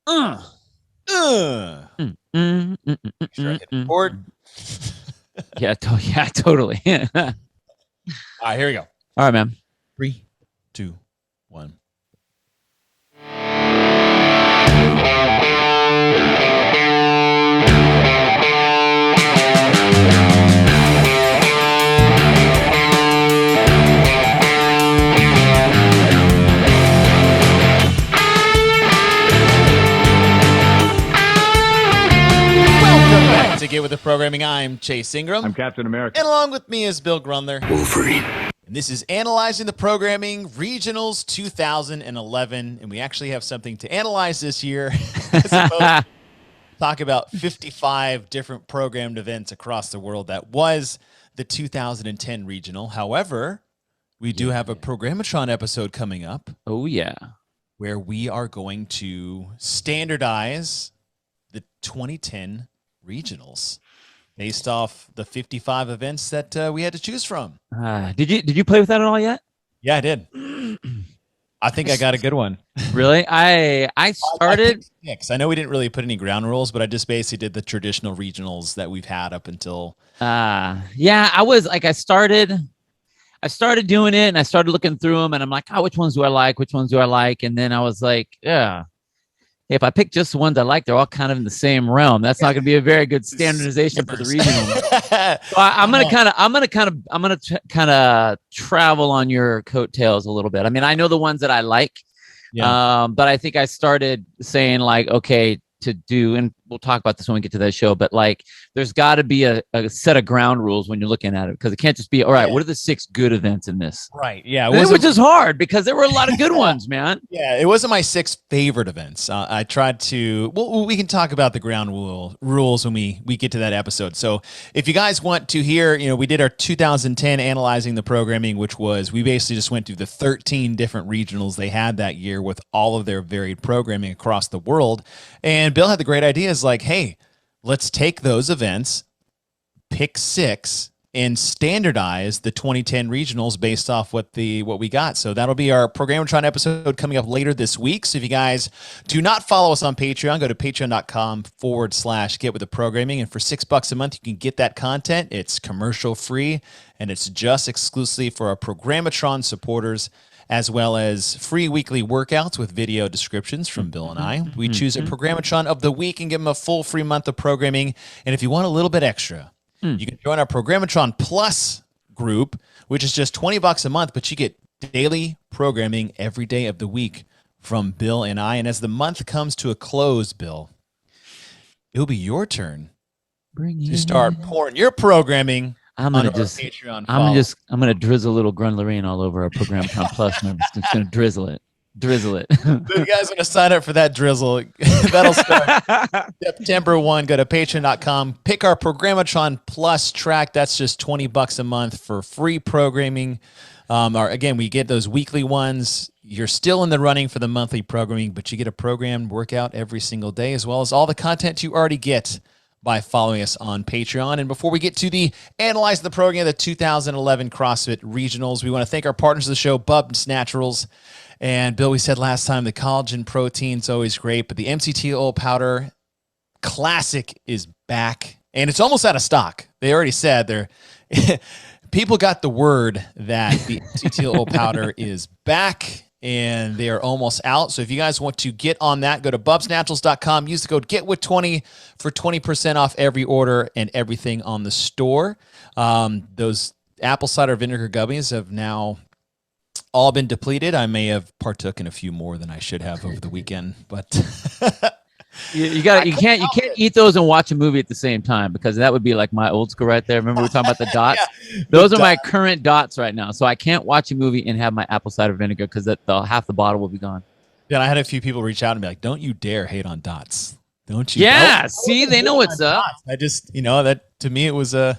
Uh. Make sure I hit record. Yeah, yeah, totally. All All right, here we go. right, man. 3, 2, 1. Welcome back to Get With The Programming. I'm Chase Ingram. I'm Captain America. And along with me is Bill Grundler. Wolverine. And this is Analyzing the Programming Regionals 2011. And we actually have something to analyze this year. Talk about 55 different programmed events across the world. That was the 2010 regional. However, we do have a Programmatron episode coming up. Oh, yeah. Where we are going to standardize the 2010 regionals based off the 55 events that we had to choose from. Did you play with that at all yet? Yeah, I did. I think I got a good one. Really? I started. I know we didn't really put any ground rules, but I just basically did the traditional regionals that we've had up until. Yeah, I was like, I started doing it, and I started looking through them, and I'm like, oh, which ones do I like? Which ones do I like? And then I was like, yeah. If I pick just the ones I like, they're all kind of in the same realm. That's not going to be a very good standardization for the regional. So I'm gonna kind of travel on your coattails a little bit. I mean, I know the ones that I like, but I think I started saying like, okay, to do, and we'll talk about this when we get to that show, but like there's got to be a set of ground rules when you're looking at it, because it can't just be, all right, what are the 6 good events in this? Right. Yeah. Which is hard because there were a lot of good ones, man. Yeah. It wasn't my 6 favorite events. I tried to, well, we can talk about the ground rules when we get to that episode. So if you guys want to hear, we did our 2010 Analyzing the Programming, which was, we basically just went through the 13 different regionals they had that year with all of their varied programming across the world. And Bill had the great idea is like, hey, let's take those events, pick 6, and standardize the 2010 regionals based off what we got. So that'll be our Programmatron episode coming up later this week. So if you guys do not follow us on Patreon, go to patreon.com/Get With The Programming. And for $6 a month, you can get that content. It's commercial free, and it's just exclusively for our Programmatron supporters, as well as free weekly workouts with video descriptions from Bill and I. We choose a Programmatron of the week and give them a full free month of programming. And if you want a little bit extra, you can join our Programmatron Plus group, which is just $20 a month, but you get daily programming every day of the week from Bill and I. And as the month comes to a close, Bill, it'll be your turn to start pouring your programming. I'm gonna drizzle a little Grundlerine all over our Programmatron Plus members. Just gonna drizzle it. If you guys want to sign up for that drizzle, that'll start September 1. Go to patreon.com, pick our Programmatron Plus track. That's just $20 a month for free programming. Again, we get those weekly ones. You're still in the running for the monthly programming, but you get a programmed workout every single day, as well as all the content you already get by following us on Patreon. And before we get to the Analyze the Program, the 2011 CrossFit Regionals, we want to thank our partners of the show, Bubs Naturals. And Bill, we said last time, the collagen protein's always great, but the MCT oil powder classic is back, and it's almost out of stock. They already said people got the word that the MCT oil powder is back, and they are almost out. So if you guys want to get on that, go to bubsnaturals.com. Use the code GETWITH20 for 20% off every order and everything on the store. Those apple cider vinegar gummies have now all been depleted. I may have partook in a few more than I should have over the weekend, but you can't eat those and watch a movie at the same time, because that would be like my old school right there. Remember we were talking about the dots? Yeah, those are my current dots right now. So I can't watch a movie and have my apple cider vinegar, because half the bottle will be gone. Yeah, I had a few people reach out and be like, "Don't you dare hate on dots." Don't you? Yeah, see, they know what's up. I just, that to me, it was I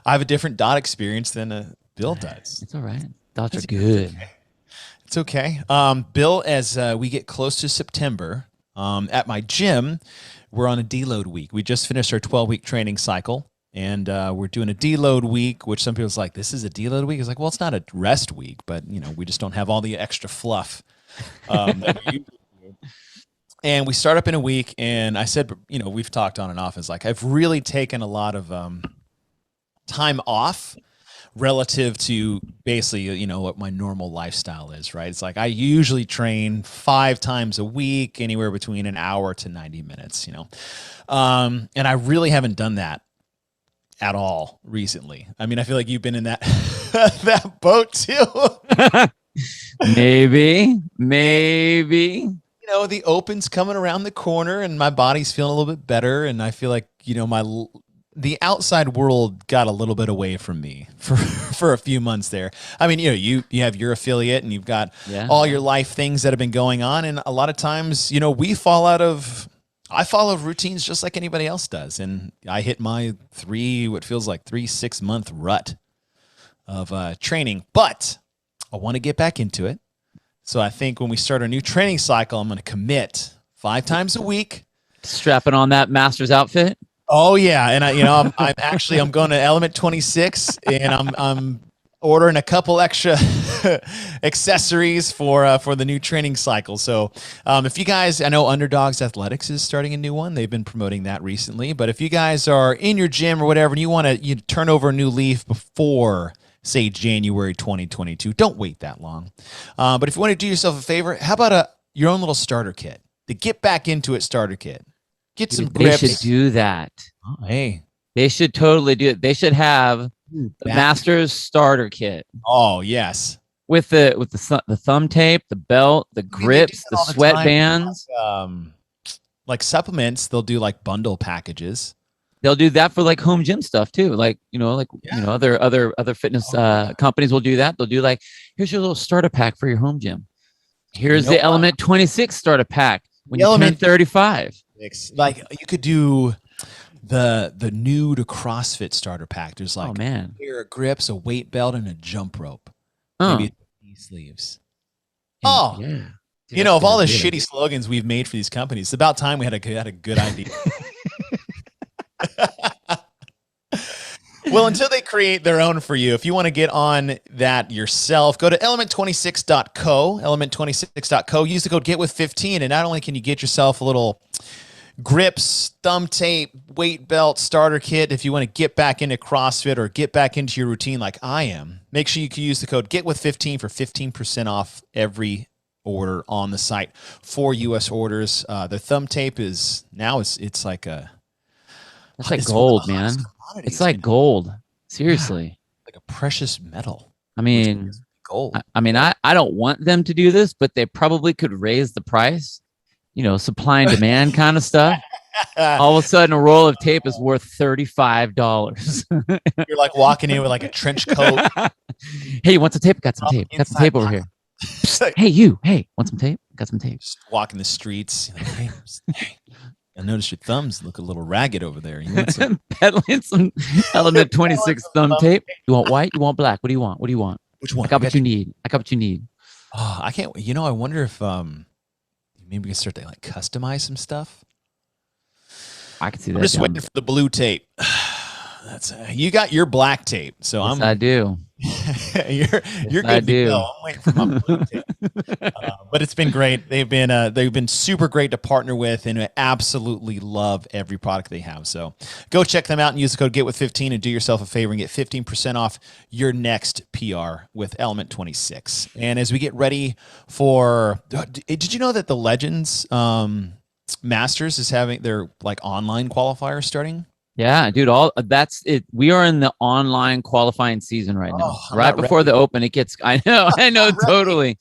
have a different dot experience than Bill does. It's all right. Dots are good. It's okay. Bill, as we get close to September, at my gym, we're on a deload week. We just finished our 12-week training cycle, and we're doing a deload week, which some people's like, this is a deload week? It's like, well, it's not a rest week, but, we just don't have all the extra fluff that we usually do. And we start up in a week. And I said, we've talked on and off. It's like, I've really taken a lot of time off relative to basically, what my normal lifestyle is, right? It's like I usually train 5 times a week, anywhere between an hour to 90 minutes, and I really haven't done that at all recently. I mean, I feel like you've been in that that boat too. Maybe. The open's coming around the corner and my body's feeling a little bit better. And I feel like, the outside world got a little bit away from me for a few months there. I mean, you have your affiliate and you've got all your life things that have been going on. And a lot of times, I follow routines just like anybody else does. And I hit my 6-month rut of training, but I want to get back into it. So I think when we start our new training cycle, I'm going to commit 5 times a week. Strapping on that master's outfit. Oh yeah, and I'm going to Element 26, and I'm ordering a couple extra accessories for the new training cycle. So if you guys, I know Underdogs Athletics is starting a new one. They've been promoting that recently. But if you guys are in your gym or whatever, and you want to turn over a new leaf before, say, January 2022, don't wait that long. But if you want to do yourself a favor, how about your own little starter kit? The Get Back Into It starter kit. Get some grips. They should do that. Oh, hey. They should totally do it. They should have the Masters starter kit. Oh, yes. With the thumb tape, the belt, the grips, the sweatbands. Like supplements, they'll do like bundle packages. They'll do that for like home gym stuff too. Like, other fitness companies will do that. They'll do like, here's your little starter pack for your home gym. Here's the Element 26 starter pack when you turn 35. Like you could do the new to CrossFit starter pack. There's like a pair of grips, a weight belt, and a jump rope. Maybe knee sleeves. Oh, yeah. Dude, of all the shitty slogans we've made for these companies, it's about time we had a good idea. Well, until they create their own for you, if you want to get on that yourself, go to element26.co, element26.co, use the code GETWITH15, and not only can you get yourself a little grips, thumb tape, weight belt, starter kit, if you want to get back into CrossFit or get back into your routine like I am, make sure you can use the code GETWITH15 for 15% off every order on the site for U.S. orders. The thumb tape is now it's like a... It's like gold, man. It's like gold. Seriously. Like a precious metal. I mean, gold. I don't want them to do this, but they probably could raise the price, supply and demand kind of stuff. All of a sudden, a roll of tape is worth $35. You're like walking in with like a trench coat. Hey, you want some tape? Got some tape. Got some tape over here. Hey, you. Hey, want some tape? Got some tape. Just walking the streets. Hey, I noticed your thumbs look a little ragged over there. You want some peddling some Element 26 thumb tape? You want white? You want black? What do you want? What do you want? Which one? I got what you need. I got what you need. Oh, I can't. I wonder if maybe we can start to like customize some stuff. I can see that. I'm just waiting for the blue tape. You got your black tape, so yes, I do. you're good to go. I'm waiting for my blue tape. But it's been great. They've been super great to partner with, and I absolutely love every product they have. So go check them out and use the code GETWITH15 and do yourself a favor and get 15% off your next PR with Element 26. And as we get ready for, did you know that the Legends Masters is having their like online qualifiers starting? Yeah, dude, that's it. We are in the online qualifying season right now. Right before the Open, it gets, I know, totally.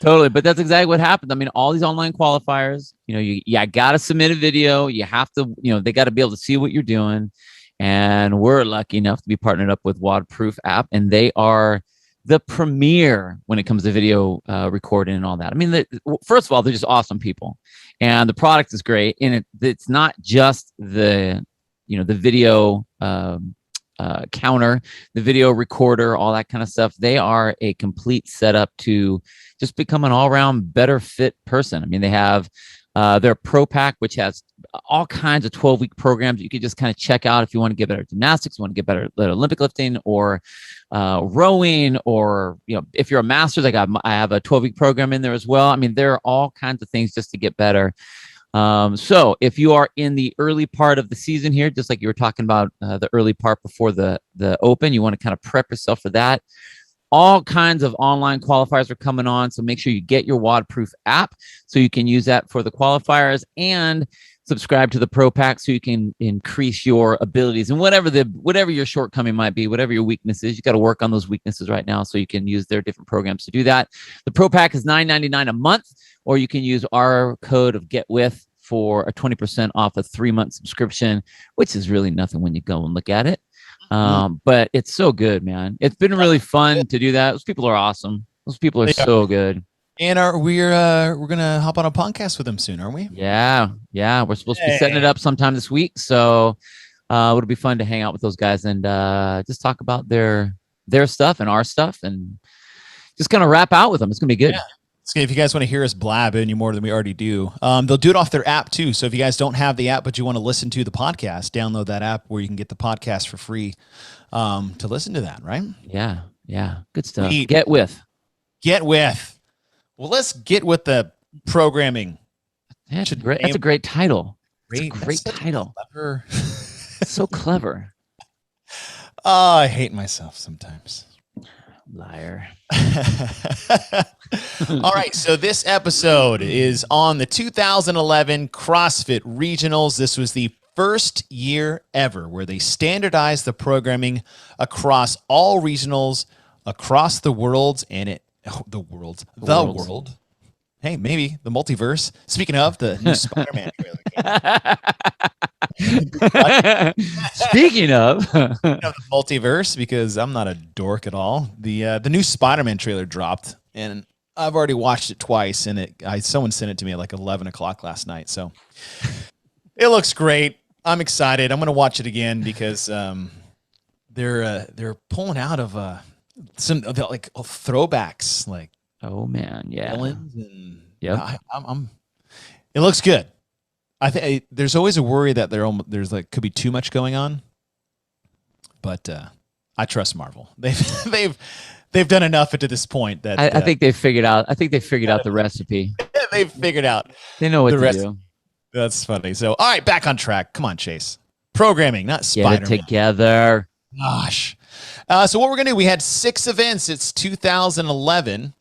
But that's exactly what happened. I mean, all these online qualifiers, you got to submit a video. You have to, they got to be able to see what you're doing. And we're lucky enough to be partnered up with Waterproof app, and they are the premier when it comes to video recording and all that. I mean, first of all, they're just awesome people, and the product is great. And it's not just the video counter, the video recorder, all that kind of stuff. They are a complete setup to just become an all-around better fit person. I mean, they have their Pro Pack, which has all kinds of 12-week programs you could just kind of check out if you want to get better at gymnastics, you want to get better at Olympic lifting or rowing, or if you're a master's, I have a 12-week program in there as well. I mean, there are all kinds of things just to get better. So if you are in the early part of the season here, just like you were talking about the early part before the open, you want to kind of prep yourself for that. All kinds of online qualifiers are coming on. So make sure you get your WODproof app so you can use that for the qualifiers, and subscribe to the Pro Pack so you can increase your abilities and whatever your shortcoming might be, whatever your weakness is. You got to work on those weaknesses right now so you can use their different programs to do that. The Pro Pack is $9.99 a month, or you can use our code of GetWith for a 20% off a 3-month subscription, which is really nothing when you go and look at it. But it's so good, man. It's been really fun to do that. Those people are awesome. Those people are so good. And we're gonna hop on a podcast with them soon, aren't we? Yeah. We're supposed to be setting it up sometime this week, so it'll be fun to hang out with those guys and just talk about their stuff and our stuff, and just kind of wrap out with them. It's gonna be good. Yeah. So if you guys want to hear us blab any more than we already do, they'll do it off their app too. So if you guys don't have the app but you want to listen to the podcast, download that app where you can get the podcast for free to listen to that. Right? Yeah. Good stuff. Get with. Well, let's get with the programming. That's a great title. Great title. So clever. Oh, I hate myself sometimes. Liar. All right, so this episode is on the 2011 CrossFit Regionals. This was the first year ever where they standardized the programming across all regionals across the world, and the world. Hey, maybe the multiverse. Speaking of the new Spider-Man trailer. Speaking of the multiverse, because I'm not a dork at all. The new Spider-Man trailer dropped, and I've already watched it twice, and someone sent it to me at like 11 o'clock last night. So it looks great. I'm excited. I'm going to watch it again because they're pulling out of some of the like throwbacks, like oh man, yeah. And, yeah, it looks good. I think there's always a worry that there's like could be too much going on, but I trust Marvel. They've done enough to this point that I think they figured out. I think they figured out the recipe. They've figured out. They know what to do. That's funny. So, all right, back on track. Come on, Chase. Programming, not Spider-Man. Get it together. Gosh. So what we're going to do, we had 6 events. It's 2011,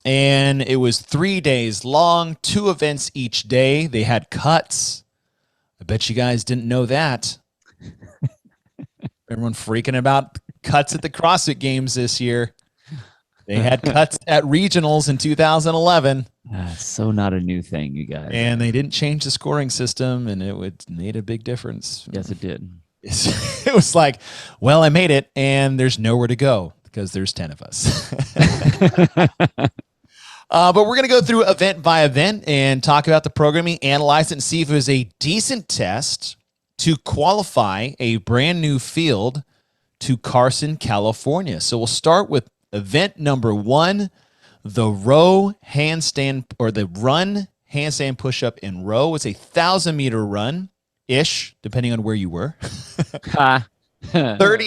and it was 3 days long, 2 events each day. They had cuts. I bet you guys didn't know that. Everyone freaking about cuts at the CrossFit Games this year. They had cuts at regionals in 2011. So not a new thing, you guys. And they didn't change the scoring system, and it made a big difference. Yes, it did. It was like, well, I made it, and there's nowhere to go because there's 10 of us. But we're going to go through event by event and talk about the programming, analyze it, and see if it was a decent test to qualify a brand new field to Carson, California. So we'll start with event number 1, the row handstand, or the run handstand push-up in row. It's a 1,000-meter run-ish, depending on where you were. 30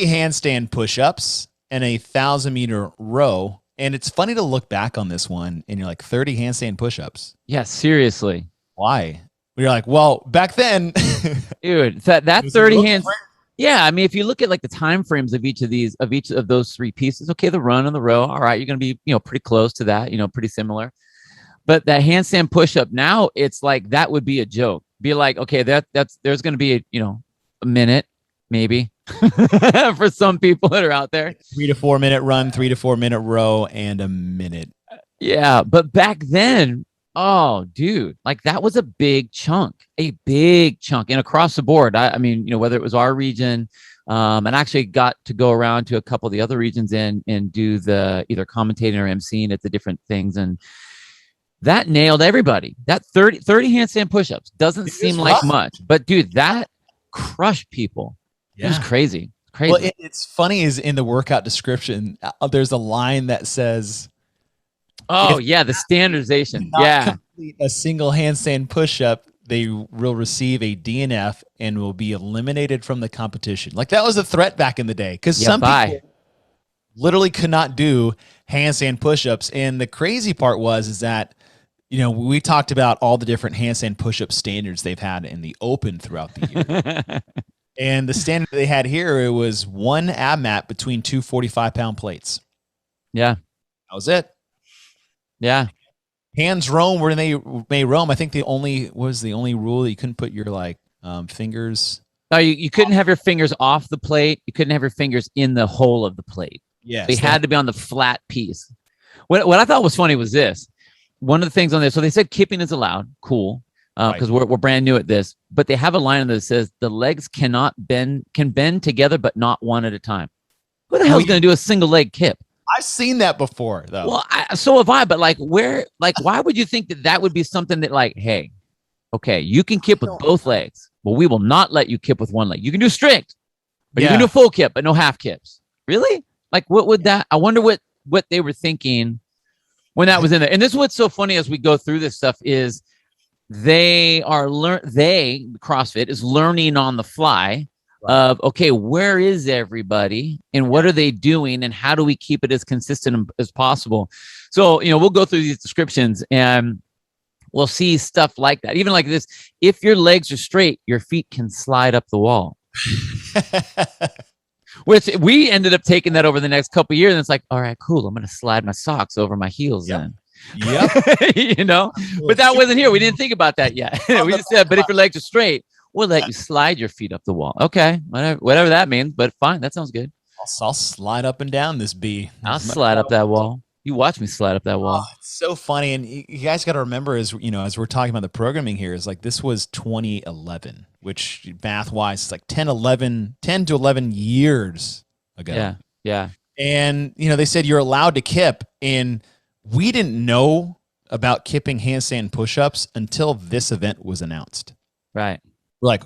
handstand push-ups and a 1,000-meter row. And it's funny to look back on this one, and you're like, 30 handstand push-ups? Yeah, seriously. Why? You're like, well, back then... Dude, that 30 hands... Yeah, I mean, if you look at like the time frames of each of those 3 pieces, okay, the run and the row, all right, you're going to be, pretty close to that, pretty similar. But that handstand push-up now, it's like that would be a joke. Be like, okay, there's going to be a minute maybe for some people that are out there. 3 to 4 minute run, 3 to 4 minute row, and a minute. Yeah, but back then, oh, dude, like that was a big chunk and across the board. I mean, whether it was our region, and I actually got to go around to a couple of the other regions and do the either commentating or emceeing at the different things. And that nailed everybody. That 30 handstand push-ups doesn't seem like much, but dude, that crushed people. Yeah. It was crazy. Well, it's funny is in the workout description, there's a line that says, oh yeah, the standardization. Yeah. Complete a single handstand push-up, they will receive a DNF and will be eliminated from the competition. Like that was a threat back in the day because some people literally could not do handstand push-ups. And the crazy part is that You know, we talked about all the different handstand push-up standards they've had in the open throughout the year. And the standard they had here, it was one ab mat between two 45-pound plates. Yeah. That was it. Yeah. Hands roam where they may roam. I think the only rule that you couldn't put your fingers. No, you couldn't have your fingers off the plate. You couldn't have your fingers in the hole of the plate. Yes. They had to be on the flat piece. What I thought was funny was this. One of the things on there, so they said kipping is allowed. Cool. Because we're brand new at this. But they have a line that says the legs can bend together, but not one at a time. Who the hell is going to do a single leg kip? I've seen that before, though. Well, so have I. But why would you think that would be something that hey, okay, you can kip with both legs, but we will not let you kip with one leg. You can do strict, but you can do full kip, but no half kips. Really? What would that? I wonder what they were thinking when that was in there. And this is what's so funny as we go through this stuff is CrossFit is learning on the fly of, okay, where is everybody and what are they doing and how do we keep it as consistent as possible? So, we'll go through these descriptions and we'll see stuff like that. Even like this, if your legs are straight, your feet can slide up the wall. Which we ended up taking that over the next couple of years. And it's like, all right, cool. I'm going to slide my socks over my heels then. Yep. But that wasn't here. We didn't think about that yet. We just said, but if your legs are straight, we'll let you slide your feet up the wall. Okay. Whatever that means, but fine. That sounds good. I'll slide up and down this B. I'll slide up that wall. You watch me slide up that wall. Oh, it's so funny. And you guys got to remember as we're talking about the programming here is this was 2011, which math wise is 10 to 11 years ago. Yeah. Yeah. And, they said you're allowed to kip, and we didn't know about kipping handstand push-ups until this event was announced. Right. We're like,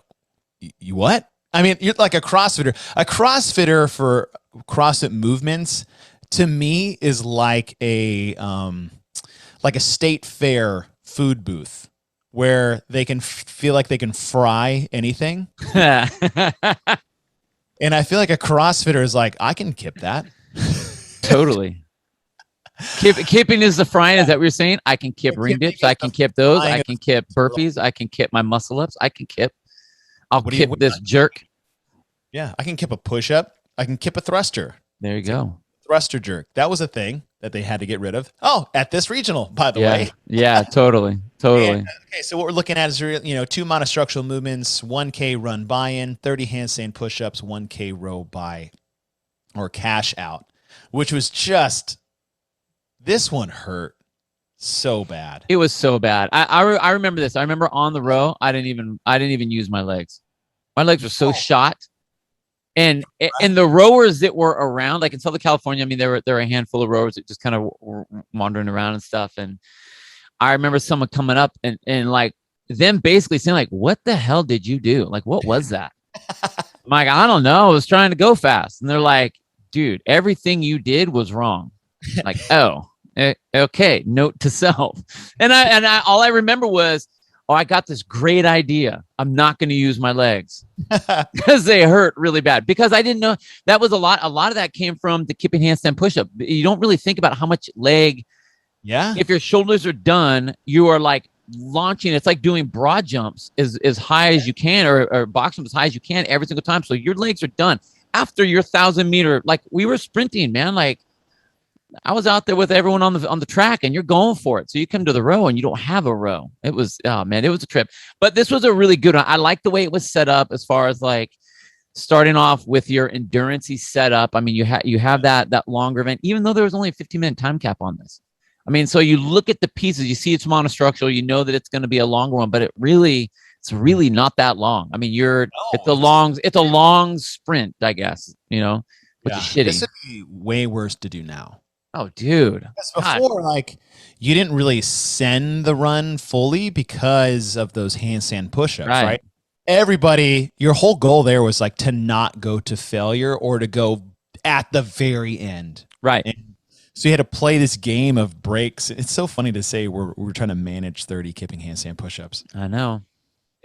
you what? I mean, you're like a CrossFitter. A CrossFitter for CrossFit movements to me is like a state fair food booth where they can feel like they can fry anything. And I feel like a CrossFitter is like, I can kip that. Totally. Kipping is the frying. Is that what you're saying? I can kip ring dips. I can kip those. I can kip burpees. I can kip my muscle ups. I can kip. I'll kip this jerk. Yeah, I can kip a push up. I can kip a thruster. There you go. Thruster jerk. That was a thing that they had to get rid of. Oh, at this regional, by the way. Yeah, totally. Okay, so what we're looking at is, two monostructural movements, 1K run buy-in, 30 handstand push-ups, 1K row buy or cash out, which was just, this one hurt so bad. It was so bad. I remember this. I remember on the row, I didn't even use my legs. My legs were so shot. And the rowers that were around, like in Southern California, I mean, there were a handful of rowers that just kind of were wandering around and stuff. And I remember someone coming up and them basically saying what the hell did you do? What was that? I'm like, I don't know. I was trying to go fast. And they're like, dude, everything you did was wrong. Okay. Note to self. And I all I remember was, I got this great idea. I'm not going to use my legs because they hurt really bad. Because I didn't know that was a lot. A lot of that came from the kipping handstand push-up. You don't really think about how much leg. Yeah. If your shoulders are done, you are launching. It's like doing broad jumps as high as you can, or box jumps as high as you can every single time. So your legs are done after your 1,000-meter. We were sprinting, man. I was out there with everyone on the track, and you're going for it. So you come to the row and you don't have a row. It was, oh man, it was a trip. But this was a really good one. I like the way it was set up as far as starting off with your endurance-y setup. I mean, you have that longer event, even though there was only a 15-minute time cap on this. I mean, so you look at the pieces, you see it's monostructural, you know that it's going to be a longer one, but it's really not that long. I mean, it's a long sprint, I guess, which is shitty. This would be way worse to do now. Oh, dude. Because before, you didn't really send the run fully because of those handstand push-ups, right? Everybody, your whole goal there was to not go to failure or to go at the very end. Right. And so you had to play this game of breaks. It's so funny to say we're trying to manage 30 kipping handstand push-ups. I know.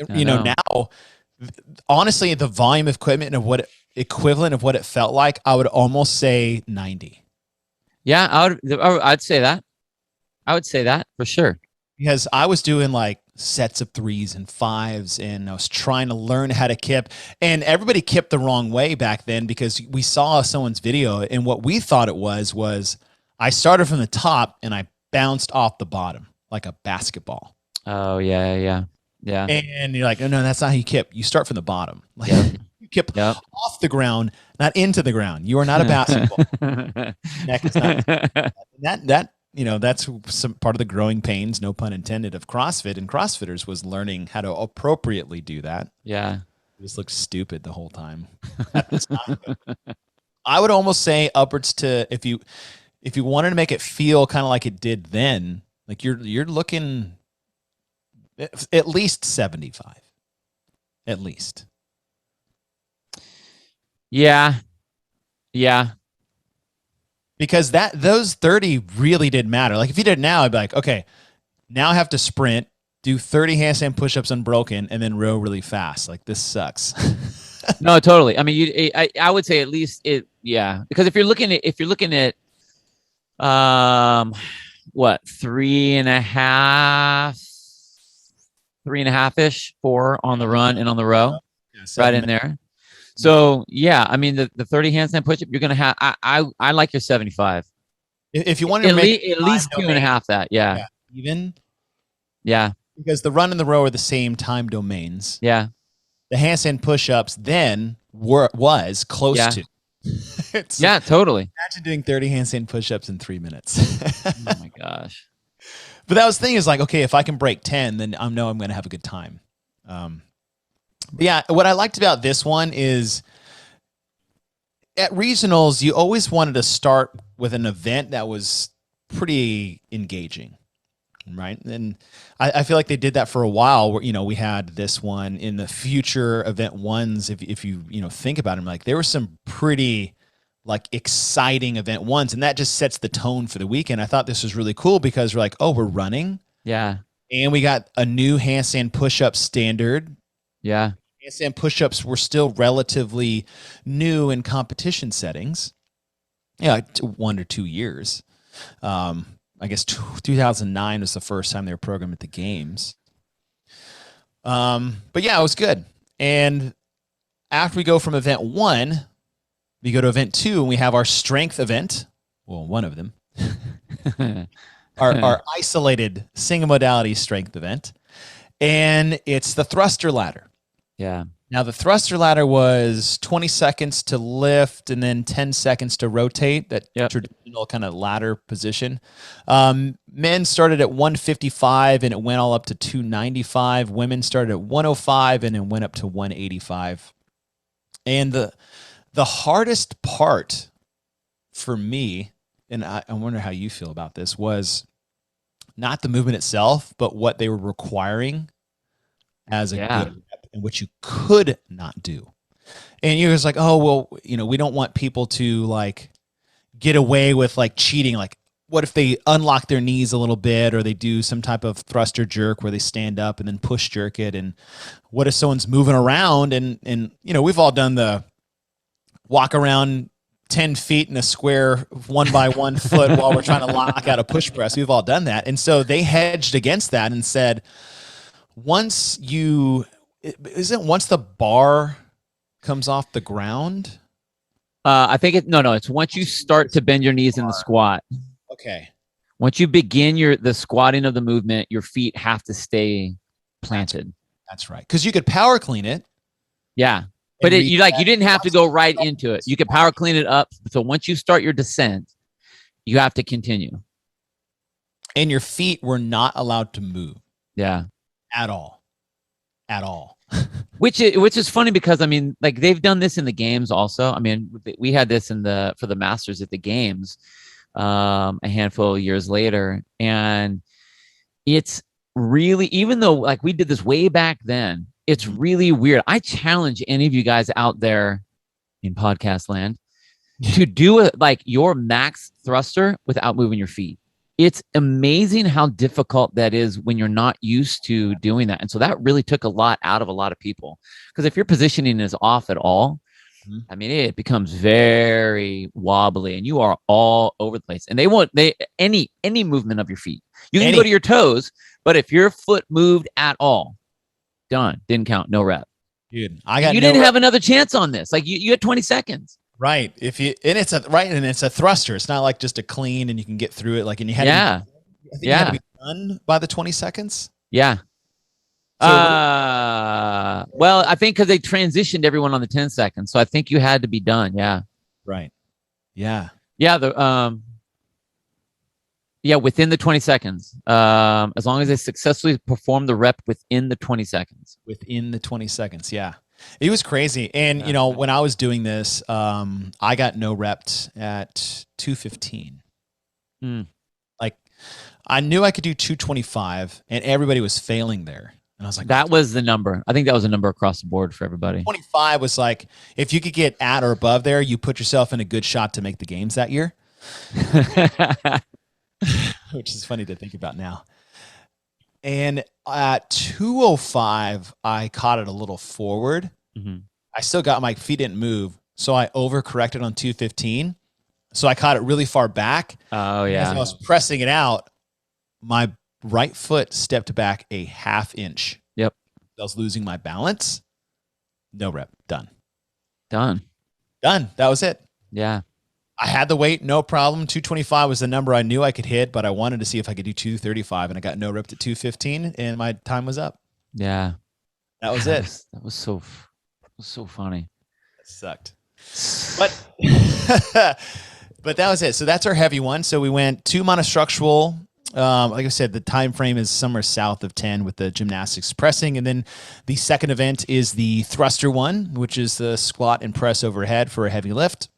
Now, honestly, the volume of equipment and equivalent of what it felt like, I would almost say 90. Yeah, I'd say that. I would say that for sure. because I was doing like sets of 3s and 5s, and I was trying to learn how to kip, and everybody kipped the wrong way back then because we saw someone's video, and what we thought it was I started from the top and I bounced off the bottom like a basketball. Oh yeah, yeah, yeah. And you're like, oh, no, that's not how you kip. You start from the bottom. Like you kip off the ground, not into the ground. You are not a basketball. Neck is not that. That's some part of the growing pains, no pun intended, of CrossFit and CrossFitters was learning how to appropriately do that. Yeah. It just looked stupid the whole time. I would almost say upwards to, if you wanted to make it feel kind of like it did then, like you're looking at least 75. At least. Yeah. Yeah. Because those 30 really did matter. Like if you did it now, I'd be like, okay, now I have to sprint, do 30 handstand push-ups unbroken, and then row really fast. Like this sucks. No, totally. I mean, I would say at least yeah. Because if you're looking at what, 3.5-ish, 4 on the run and on the row, right in there. So yeah, I mean the 30 handstand push-up, you're gonna have. I like your 75. If you want to at make least 2.5 that, yeah. Even, yeah, because the run and the row are the same time domains. Yeah, the handstand push-ups then was close to. Yeah, totally. Imagine doing 30 handstand push-ups in 3 minutes. Oh my gosh. But that was the thing is like, okay, if I can break 10, then I know I'm going to have a good time. But yeah, what I liked about this one is at regionals, you always wanted to start with an event that was pretty engaging, right? And I feel like they did that for a while where, we had this one in the future event ones. If you think about them, like there were some pretty like exciting event ones, and that just sets the tone for the weekend. I thought this was really cool because we're like, oh, we're running. Yeah. And we got a new handstand push-up standard. Yeah. Handstand push-ups were still relatively new in competition settings. Yeah, 1 or 2 years. I guess 2009 was the first time they were programmed at the games. But yeah, it was good. And after we go from event 1, we go to event 2, and we have our strength event. Well, one of them. our isolated single modality strength event. And it's the thruster ladder. Yeah. Now, the thruster ladder was 20 seconds to lift and then 10 seconds to rotate, that traditional kind of ladder position. Men started at 155 and it went all up to 295. Women started at 105 and it went up to 185. And the hardest part for me, and I wonder how you feel about this, was not the movement itself, but what they were requiring as a good rep and what you could not do. And you're just like, oh, well, we don't want people to like get away with like cheating. Like, what if they unlock their knees a little bit, or they do some type of thruster jerk where they stand up and then push jerk it? And what if someone's moving around and we've all done the walk around 10 feet in a square 1 by 1 foot while we're trying to lock out a push press. We've all done that. And so they hedged against that and said, once the bar comes off the ground? I think it's once you start to bend your knees in the squat. Okay. Once you begin the squatting of the movement, your feet have to stay planted. That's right. Because you could power clean it. Yeah. But you didn't have to go right into it. You could power clean it up. So once you start your descent, you have to continue. And your feet were not allowed to move. Yeah. At all. Which is funny because I mean, like they've done this in the games also. I mean, we had this for the Masters at the games a handful of years later, and it's really, even though like we did this way back then, it's really weird. I challenge any of you guys out there in podcast land to do it like your max thruster without moving your feet. It's amazing how difficult that is when you're not used to doing that. And so that really took a lot out of a lot of people. Because if your positioning is off at all, I mean, it becomes very wobbly and you are all over the place. And any movement of your feet. You can go to your toes, but if your foot moved at all, done. Didn't count. No rep. Dude, you didn't have another chance on this. Like you had 20 seconds. Right. It's a thruster. It's not like just a clean and you can get through it. Like, and you had to be, you had to be done by the 20 seconds. Yeah. So well, I think because they transitioned everyone on the 10 seconds, so I think you had to be done. Yeah. Right. Yeah. Yeah. Within the 20 seconds. As long as they successfully perform the rep within the 20 seconds. Within the 20 seconds. Yeah. It was crazy. And, when I was doing this, I got no reps at 215. Like, I knew I could do 225, and everybody was failing there. And I was like, that was the number. I think that was a number across the board for everybody. 25 was like, if you could get at or above there, you put yourself in a good shot to make the games that year. Which is funny to think about now. And at 205, I caught it a little forward. I still got my feet didn't move, so I overcorrected on 215. So I caught it really far back. Oh, yeah. As I was pressing it out, my right foot stepped back a half inch. Yep. I was losing my balance. No rep. Done. Done. That was it. Yeah. I had the weight, no problem. 225 was the number I knew I could hit, but I wanted to see if I could do 235, and I got no rep at 215, and my time was up. Yeah. That was it. That was so funny. That sucked. But but that was it. So that's our heavy one. So we went 2 monostructural. Like I said, the time frame is somewhere south of 10 with the gymnastics pressing. And then the second event is the thruster one, which is the squat and press overhead for a heavy lift.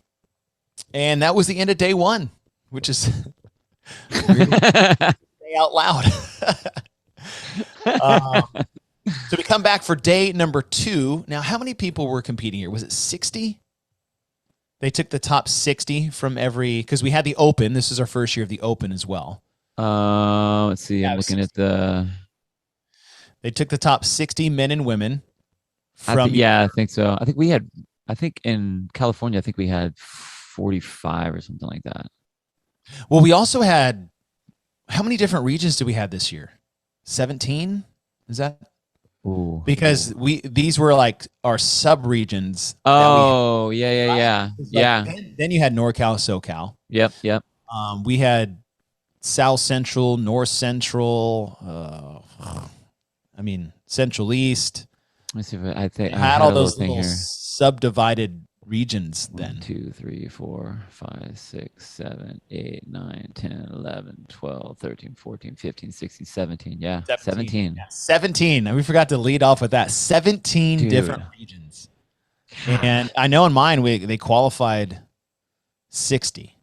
And that was the end of day 1, which is really say out loud. So we come back for day number 2. Now, how many people were competing here? Was it 60? They took the top 60 from every, because we had the open. This is our first year of the open as well. Let's see. I'm looking at They took the top 60 men and women. I think so. I think in California, I think we had 45 or something like that. Well, we also had, how many different regions did we have this year? 17? Is that? Ooh. Because these were like our sub regions. Oh, yeah. Then you had NorCal, SoCal. Yep. We had South Central, North Central. Central East. Let's see if I think I had all those little subdivided regions. 1, 2, 3, 4, 5, 6, 7, 8, 9, 10, 11, 12, 13, 14, 15, 16, 17. Yeah, 17. Yeah, 17. And we forgot to lead off with that. 17 different regions. And I know in mine, they qualified 60.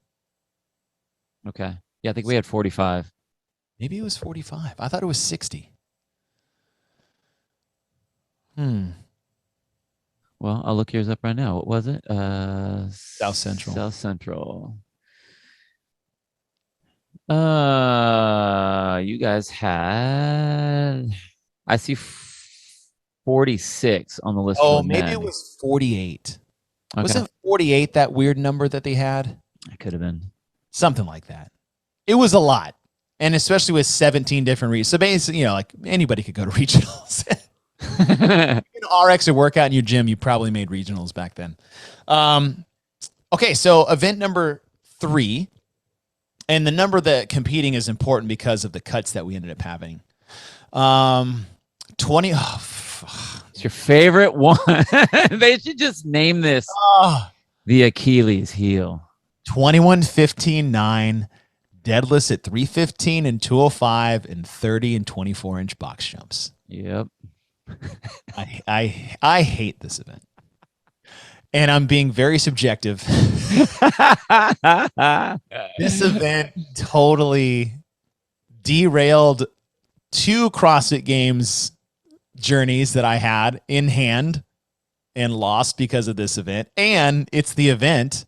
Okay. Yeah, I think we had 45. Maybe it was 45. I thought it was 60. Well, I'll look yours up right now. What was it? South Central. South Central. You guys had, I see 46 on the list. Oh, maybe it was 48. Okay. Wasn't 48 that weird number that they had? It could have been. Something like that. It was a lot. And especially with 17 different regions. So basically, like anybody could go to regionals. RX or workout in your gym, you probably made regionals back then. Okay, so event number 3, and the number that competing is important because of the cuts that we ended up having. 20. It's your favorite one. They should just name this the Achilles heel. 21, 15, 9. Deadlifts at 315 and 205 and 30 and 24-inch box jumps. Yep. I hate this event. And I'm being very subjective. This event totally derailed 2 CrossFit Games journeys that I had in hand and lost because of this event. And it's the event,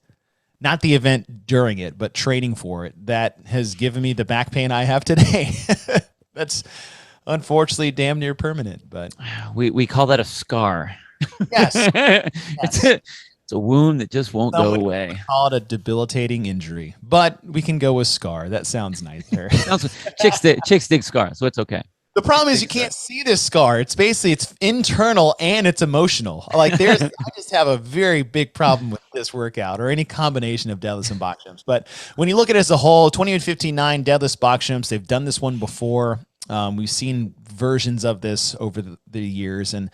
not the event during it, but training for it, that has given me the back pain I have today. That's unfortunately damn near permanent, but we call that a scar. Yes. It's a wound that just won't go away. Call it a debilitating injury, but we can go with scar. That sounds nicer. Chicks dig scars, so it's okay. The problem is you can't see this scar. It's internal and it's emotional. Like I just have a very big problem with this workout or any combination of deadlifts and box jumps. But when you look at it as a whole, 2159 deadlifts, box jumps, they've done this one before. We've seen versions of this over the years. And,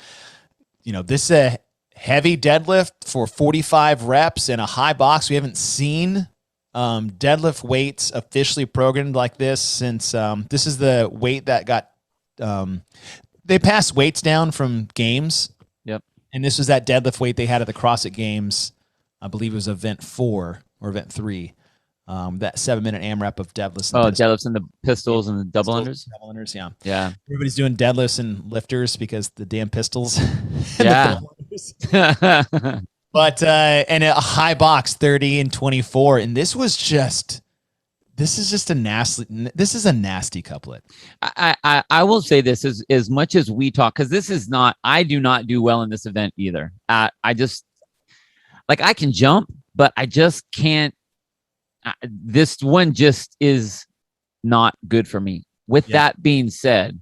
this is a heavy deadlift for 45 reps and a high box. We haven't seen deadlift weights officially programmed like this since this is the weight that got they passed weights down from games. Yep. And this was that deadlift weight they had at the CrossFit Games. I believe it was event 4 or event 3. That 7-minute AMRAP of deadlifts. Deadlifts and the pistols and the double unders. Double unders, yeah. Yeah. Everybody's doing deadlifts and lifters because the damn pistols. Yeah. But and a high box 30 and 24, and this is a nasty couplet. I will say this as much as we talk, because I do not do well in this event either. I can jump, but I just can't. This one just is not good for me. With that being said,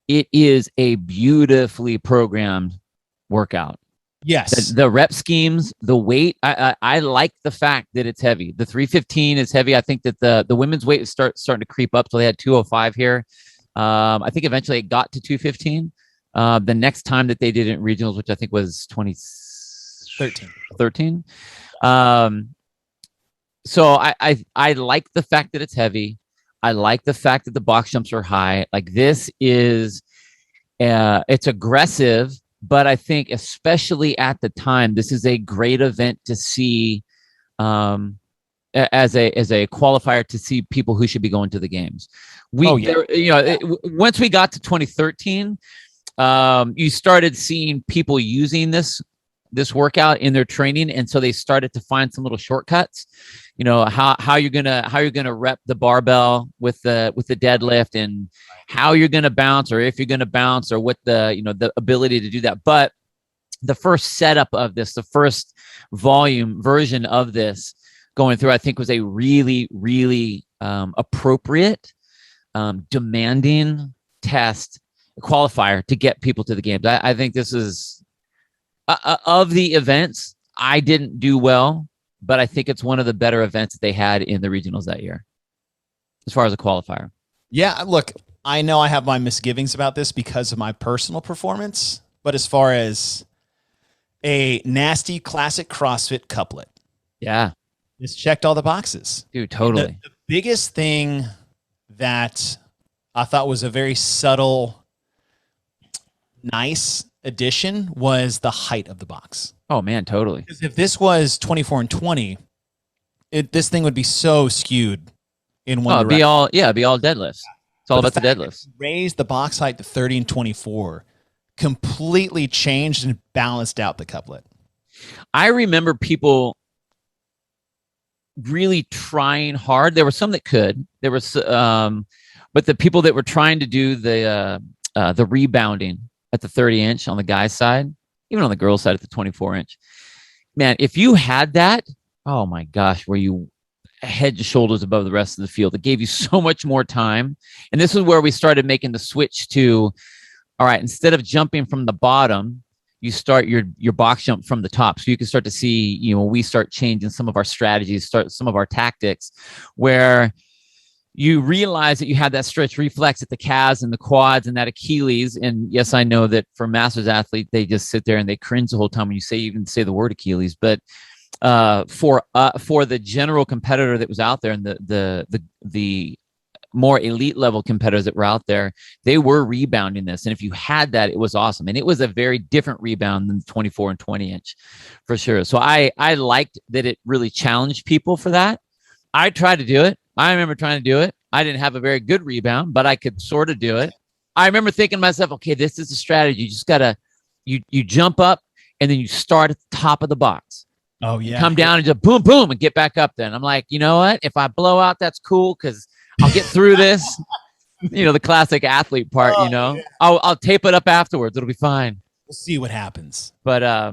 it is a beautifully programmed workout. Yes. The rep schemes, the weight, I like the fact that it's heavy. The 315 is heavy. I think that the women's weight is starting to creep up. So they had 205 here. I think eventually it got to 215. The next time that they did it in regionals, which I think was 2013. So I like the fact that it's heavy. I like the fact that the box jumps are high. Like this is, it's aggressive. But I think, especially at the time, this is a great event to see as a qualifier to see people who should be going to the games. Once we got to 2013, you started seeing people using this workout in their training, and so they started to find some little shortcuts. How you're gonna rep the barbell with the deadlift, and how you're gonna bounce, or if you're gonna bounce, or what the ability to do that. But the first setup of this, the first volume version of this going through, I think was a really, really appropriate, demanding test qualifier to get people to the games. I think this is of the events. I didn't do well, but I think it's one of the better events that they had in the regionals that year, as far as a qualifier. Yeah, look, I know I have my misgivings about this because of my personal performance, but as far as a nasty classic CrossFit couplet, yeah, this checked all the boxes. Dude, totally. The biggest thing that I thought was a very subtle, nice addition was the height of the box. Oh man, totally. Because if this was 24 and 20, this thing would be so skewed in one direction. It'd be all deadlifts. It's all about the deadlifts. Raise the box height to 30 and 24, completely changed and balanced out the couplet. I remember people really trying hard. There were some that could. There was, but the people that were trying to do the rebounding at the 30-inch on the guy's side, even on the girl's side at the 24-inch. Man, if you had that, oh my gosh, were you head and shoulders above the rest of the field? It gave you so much more time. And this is where we started making the switch to, all right, instead of jumping from the bottom, you start your box jump from the top. So you can start to see, we start changing some of our strategies, some of our tactics, where you realize that you have that stretch reflex at the calves and the quads and that Achilles. And yes, I know that for masters athlete, they just sit there and they cringe the whole time when you even say the word Achilles. But for the general competitor that was out there, and the more elite level competitors that were out there, they were rebounding this. And if you had that, it was awesome. And it was a very different rebound than the 24 and 20-inch for sure. So I liked that it really challenged people for that. I tried to do it. I remember trying to do it. I didn't have a very good rebound, but I could sort of do it. I remember thinking to myself, okay, this is a strategy. You just gotta, you jump up and then you start at the top of the box. Oh yeah. Come down and just boom, boom, and get back up there. And I'm like, you know what? If I blow out, that's cool, because I'll get through this. The classic athlete part, Yeah. I'll tape it up afterwards. It'll be fine. We'll see what happens. But yeah,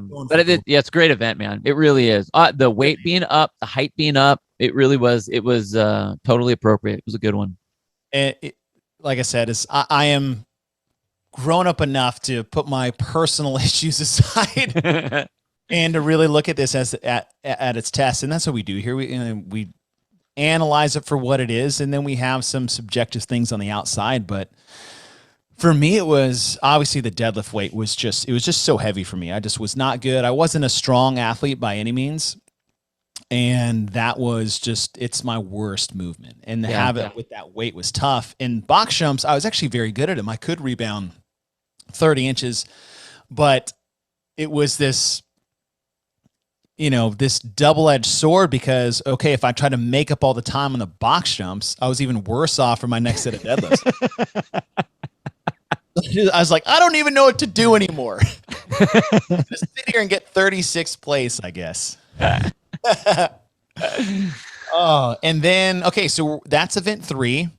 it's a great event, man. It really is. The weight being up, the height being up, it really was. It was totally appropriate. It was a good one. And like I said, I am grown up enough to put my personal issues aside and to really look at this as at its test. And that's what we do here. We analyze it for what it is, and then we have some subjective things on the outside. But for me, it was obviously the deadlift weight was just so heavy for me. I just was not good. I wasn't a strong athlete by any means. And that was just, it's my worst movement. And to have it with that weight was tough. In box jumps, I was actually very good at them. I could rebound 30 inches, but it was this, this double-edged sword because, okay, if I try to make up all the time on the box jumps, I was even worse off for my next set of deadlifts. I was like, I don't even know what to do anymore. Just sit here and get 36th place, I guess. Oh, and then, okay, so that's event 3.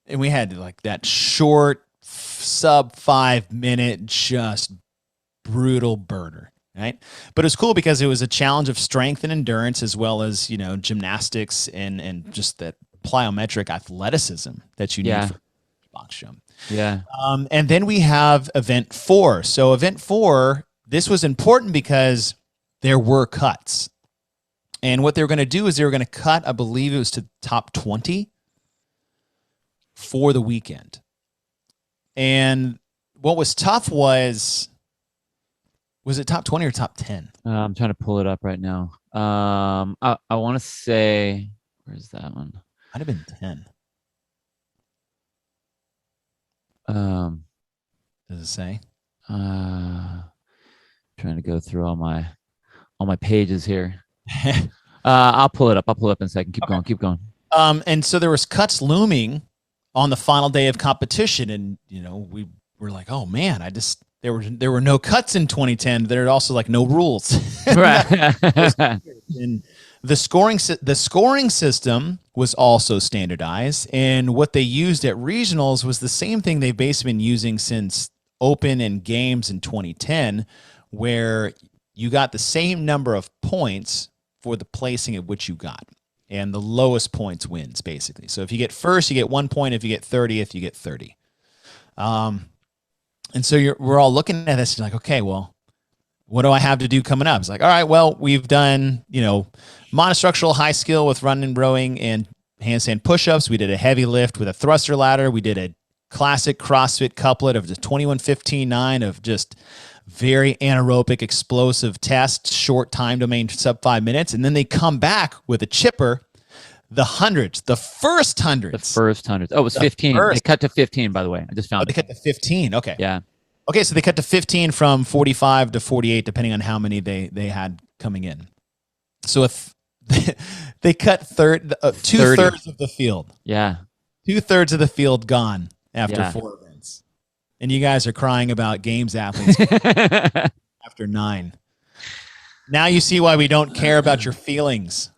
And we had like that short sub 5 minute, just brutal burner. Right. But it was cool because it was a challenge of strength and endurance, as well as, gymnastics and just that plyometric athleticism that you need for box jump. Yeah. And then we have event 4. So event 4, this was important because there were cuts. And what they were going to do is they were going to cut, I believe it was to top 20 for the weekend. And what was tough was it top 20 or top 10? I'm trying to pull it up right now. I want to say, where's that one? Might have been 10. Does it say? Trying to go through all my pages here. I'll pull it up. I'll pull it up in a second. Keep going. And so there was cuts looming on the final day of competition, and we were like, oh man, there were no cuts in 2010. There are also like no rules. Right. And the scoring system was also standardized, and what they used at regionals was the same thing they've basically been using since Open and Games in 2010, where you got the same number of points for the placing at which you got, and the lowest points wins basically. So if you get first, you get 1 point. If you get 30th, you get 30. And so we're all looking at this and like, okay, well, what do I have to do coming up? It's like, all right, well, we've done, monostructural high skill with running and rowing and handstand push-ups. We did a heavy lift with a thruster ladder. We did a classic CrossFit couplet of the 21-15-9 of just very anaerobic, explosive test, short time domain, sub 5 minutes. And then they come back with a chipper, the hundreds, the first hundreds. Oh, it was 15. They cut to 15, by the way. I just found it. They cut to 15. Okay. Yeah. Okay, so they cut to 15 from 45 to 48, depending on how many they had coming in. So if they cut 2/3 of the field. Yeah. 2/3 of the field gone after 4 events. And you guys are crying about games athletes after 9. Now you see why we don't care about your feelings.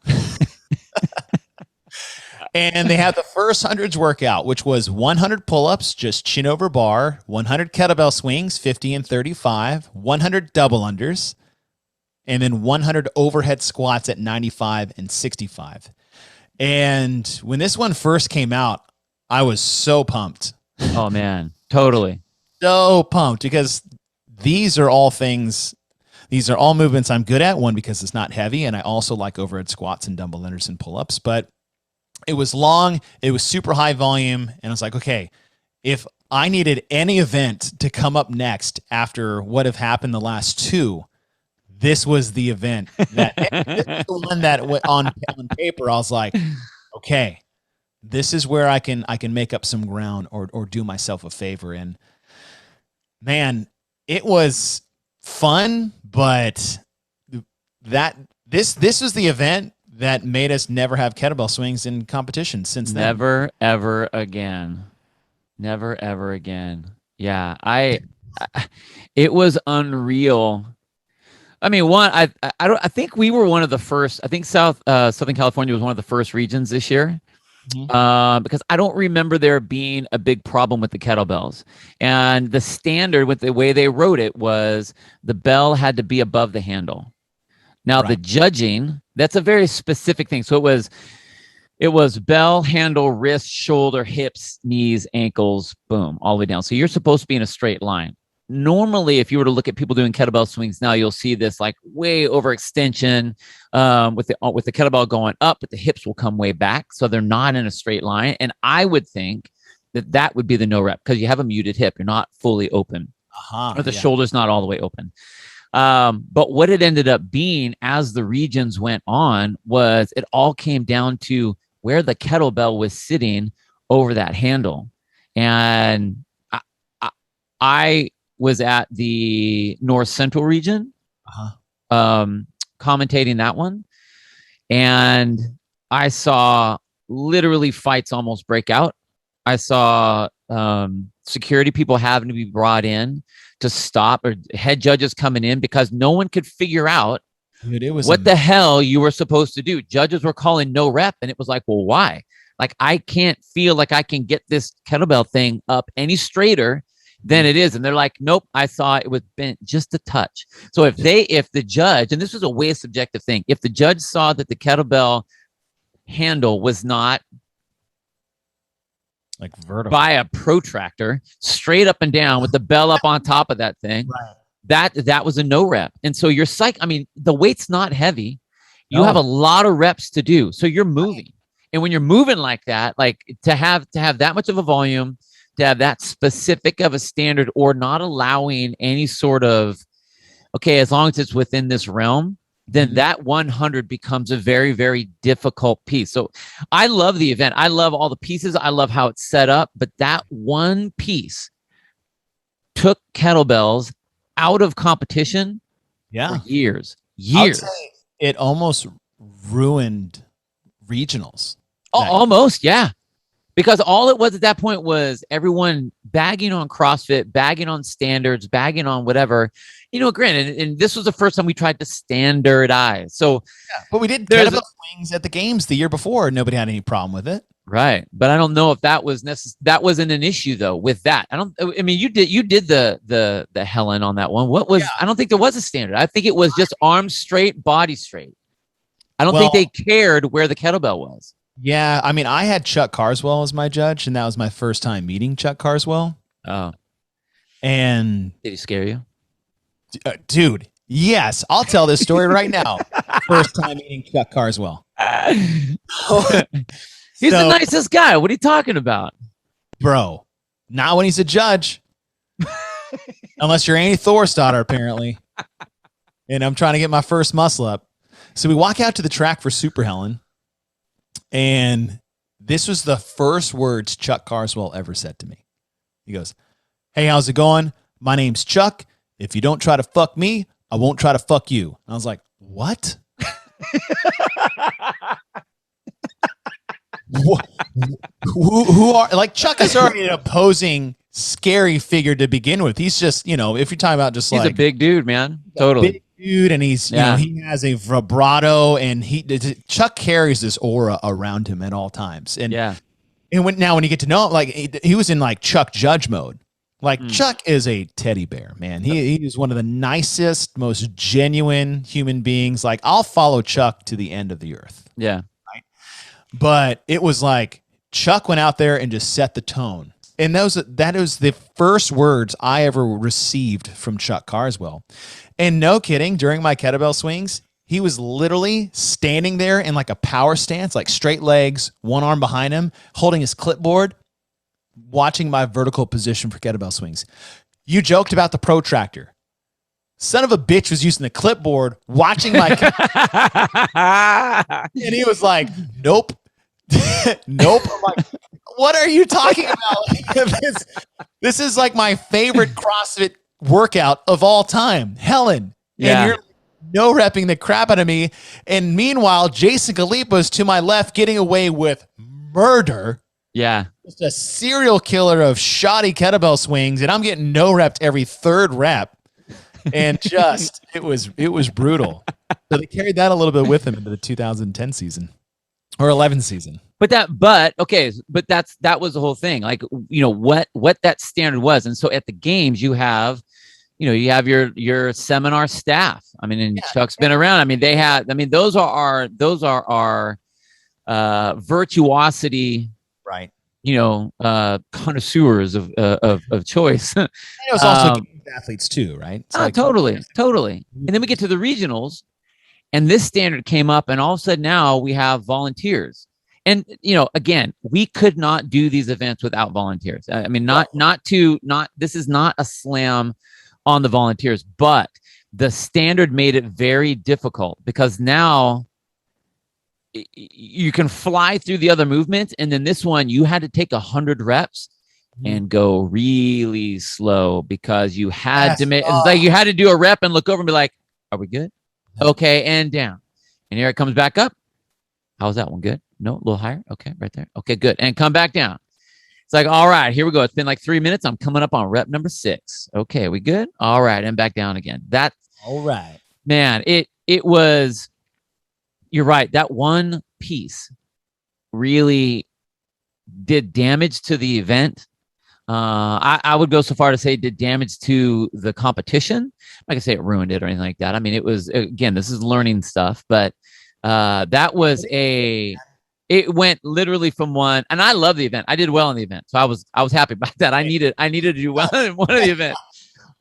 And they had the first hundreds workout, which was 100 pull-ups, just chin over bar, 100 kettlebell swings, 50 and 35, 100 double unders, and then 100 overhead squats at 95 and 65. And when this one first came out, I was so pumped. Oh, man. Totally. So pumped because these are all movements I'm good at. One, because it's not heavy, and I also like overhead squats and dumbbell unders and pull-ups. But it was long, it was super high volume, and I was like, okay, if I needed any event to come up next after what have happened the last 2, this was the event that the one that went on paper. I was like, okay, this is where I can make up some ground or do myself a favor. And man, it was fun, but this was the event that made us never have kettlebell swings in competition since then. Never, ever again. Never, ever again. Yeah, it was unreal. I mean, I think we were one of the first. I think Southern California was one of the first regions this year Because I don't remember there being a big problem with the kettlebells. And the standard with the way they wrote it was the bell had to be above the handle. Now the judging, that's a very specific thing. So it was bell, handle, wrist, shoulder, hips, knees, ankles, boom, all the way down. So you're supposed to be in a straight line. Normally, if you were to look at people doing kettlebell swings now, you'll see this like way overextension with the kettlebell going up, but the hips will come way back, so they're not in a straight line. And I would think that would be the no rep because you have a muted hip, you're not fully open, or the shoulder's not all the way open. But what it ended up being as the regions went on was it all came down to where the kettlebell was sitting over that handle. And I was at the North Central region, commentating that one. And I saw literally fights almost break out. I saw security people having to be brought in to stop, or head judges coming in because no one could figure out what the hell you were supposed to do. Judges were calling no rep, and it was like, well, why? Like, I can't feel like I can get this kettlebell thing up any straighter than it is. And they're like, nope, I saw it was bent just a touch. So if the judge, and this was a way subjective thing, if the judge saw that the kettlebell handle was not like vertical by a protractor straight up and down with the bell up on top of that thing, that was a no rep. And so you're the weight's not heavy. You have a lot of reps to do. So you're moving. And when you're moving like that, like to have that much of a volume, to have that specific of a standard, or not allowing any sort of, okay, as long as it's within this realm, then that 100 becomes a very, very difficult piece. So I love the event. I love all the pieces. I love how it's set up. But that one piece took kettlebells out of competition for years. It almost ruined regionals. Almost, yeah. Because all it was at that point was everyone bagging on CrossFit, bagging on standards, bagging on whatever. Granted, and this was the first time we tried to standardize. So, but we did kettlebell swings at the games the year before. Nobody had any problem with it, right? But I don't know if that was that wasn't an issue though. With that, you did the Helen on that one. What was? I don't think there was a standard. I think it was just arms straight, body straight. I don't think they cared where the kettlebell was. Yeah, I had Chuck Carswell as my judge, and that was my first time meeting Chuck Carswell. Oh. And did he scare you? Dude, yes. I'll tell this story right now. First time meeting Chuck Carswell. He's the nicest guy. What are you talking about? Bro, not when he's a judge. Unless you're Annie Thorstadter, apparently. And I'm trying to get my first muscle up. So we walk out to the track for Super Helen. And this was the first words Chuck Carswell ever said to me. He goes, "Hey, how's it going? My name's Chuck. If you don't try to fuck me, I won't try to fuck you." And I was like, what? who are, like, Chuck is already an opposing, scary figure to begin with. He's just, if you're talking about just he's a big dude, man. Totally. Big dude, and he's he has a vibrato, and Chuck carries this aura around him at all times. And when you get to know him, like he was in like Chuck Judge mode. Like Chuck is a teddy bear, man. He is one of the nicest, most genuine human beings. Like, I'll follow Chuck to the end of the earth. Yeah. Right? But it was like Chuck went out there and just set the tone. And that was the first words I ever received from Chuck Carswell. And no kidding, during my kettlebell swings, he was literally standing there in like a power stance, like straight legs, one arm behind him, holding his clipboard, watching my vertical position for kettlebell swings. You joked about the protractor. Son of a bitch was using the clipboard, watching my and he was like, nope. Nope. I'm like, what are you talking about? This is like my favorite CrossFit workout of all time. Helen. Yeah. And you're no repping the crap out of me. And meanwhile, Jason Galipa's to my left getting away with murder. Yeah. Just a serial killer of shoddy kettlebell swings, and I'm getting no repped every third rep. And just it was brutal. So they carried that a little bit with them into the 2010 season or 11 season. that was the whole thing. Like, what that standard was. And so at the games, you have your seminar staff. I mean, and Chuck's been around. I mean, those are our virtuosity, right? Connoisseurs of choice. And it was also athletes too, right? Totally. And then we get to the regionals, and this standard came up, and all of a sudden now we have volunteers. And again, we could not do these events without volunteers. I mean, this is not a slam on the volunteers, but the standard made it very difficult, because now you can fly through the other movements, and then this one you had to take 100 reps and go really slow, because you had to make it's like you had to do a rep and look over and be like, are we good? Okay, and down. And here it comes back up. How's that one? Good? No, a little higher. Okay, right there. Okay, good. And come back down. It's like, all right, here we go. It's been like 3 minutes. I'm coming up on rep number 6. Okay, we good? All right, and back down again. That's all right. Man, it was, you're right. That one piece really did damage to the event. I would go so far to say it did damage to the competition. I can say it ruined it or anything like that. I mean, it was, again, this is learning stuff, but that was it went literally from one, and I love the event. I did well in the event, so I was happy about that. I needed to do well in one of the events.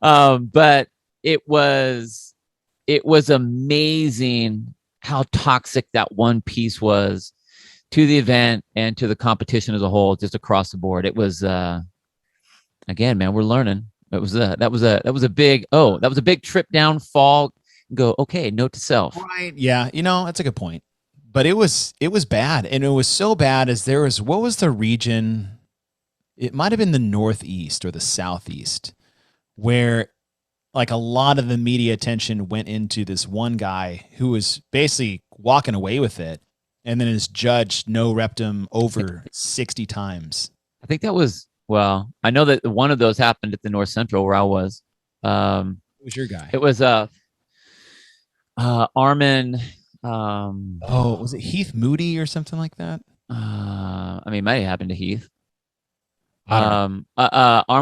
But it was amazing how toxic that one piece was to the event and to the competition as a whole, just across the board. It was again, man, we're learning. That was a big trip down, fall, go, okay, note to self. Right. Yeah. That's a good point. But it was bad. And it was so bad as what was the region? It might've been the Northeast or the Southeast, where like a lot of the media attention went into this one guy who was basically walking away with it. And then his judge repped him over 60 times. I think that was, well, I know that one of those happened at the North Central where I was. Who was your guy? It was Armin. Was it Heath Moody or something like that? I mean, it might have happened to Heath. Armin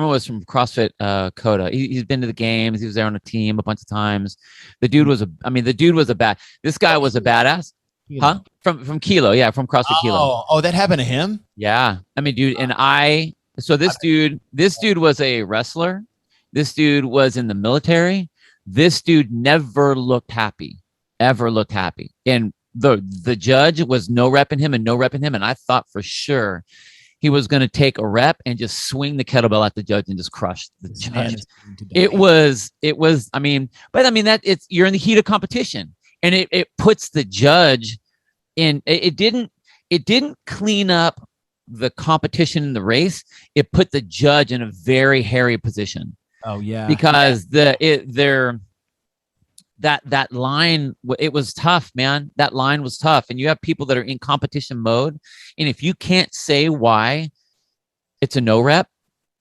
was from CrossFit Coda. He's been to the games. He was there on a team a bunch of times. This guy was a badass. Kilo. Huh? From Kilo, yeah, from CrossFit Kilo. Oh, that happened to him? Yeah. I mean, dude, this dude was a wrestler. This dude was in the military. This dude never looked happy. Ever looked happy. And the judge was no repping him. And I thought for sure he was going to take a rep and just swing the kettlebell at the judge and just crush the judge. It was, I mean, that you're in the heat of competition, and it puts the judge in, it didn't clean up the competition in the race. It put the judge in a very hairy position. Oh yeah. Because that line, it was tough, man. That line was tough. And you have people that are in competition mode. And if you can't say why it's a no rep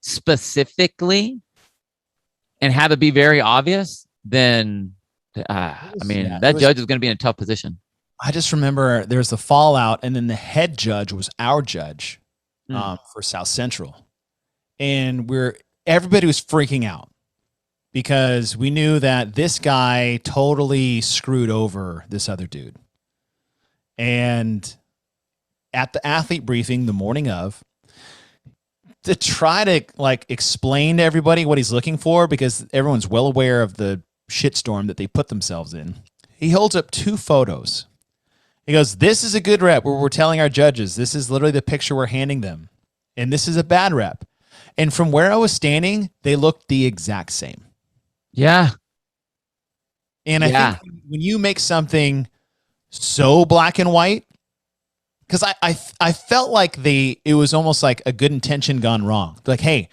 specifically and have it be very obvious, then that judge is going to be in a tough position. I just remember there's the fallout, and then the head judge was our judge for South Central. And everybody was freaking out, because we knew that this guy totally screwed over this other dude. And at the athlete briefing the morning of, to try to like explain to everybody what he's looking for, because everyone's well aware of the shitstorm that they put themselves in, he holds up 2 photos. He goes, this is a good rep where we're telling our judges, this is literally the picture we're handing them. And this is a bad rep. And from where I was standing, they looked the exact same. Yeah. And I think when you make something so black and white, because I felt like it was almost like a good intention gone wrong. Like, hey,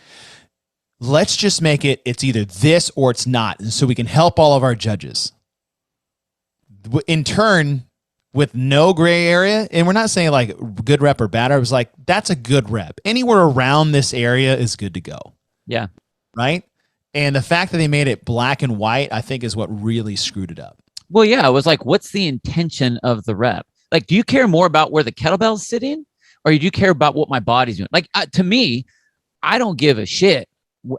let's just make it's either this or it's not, and so we can help all of our judges. In turn, with no gray area, and we're not saying like good rep or bad. I was like, that's a good rep. Anywhere around this area is good to go. Yeah. Right? And the fact that they made it black and white, I think, is what really screwed it up. Well, yeah, it was like, what's the intention of the rep? Like, do you care more about where the kettlebell's sitting or you do care about what my body's doing? Like to me, I don't give a shit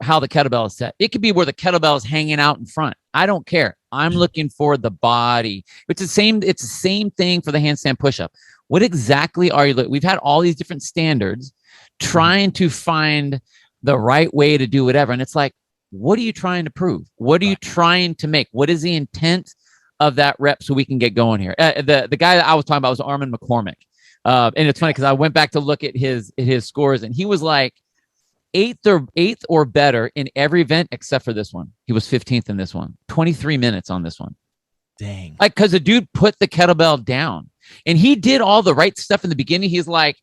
how the kettlebell is set. It could be where the kettlebell is hanging out in front. I don't care. I'm looking for the body. It's the same. It's the same thing for the handstand push-up. What exactly are you? We've had all these different standards, trying to find the right way to do whatever, and it's like, what are you trying to prove? What are you trying to make? What is the intent of that rep so we can get going here? The guy that I was talking about was Armin McCormick, and it's funny because I went back to look at his scores, and he was like eighth or better in every event except for this one. He was 15th in this one. 23 minutes on this one. Dang. Like, because the dude put the kettlebell down, and he did all the right stuff in the beginning. He's like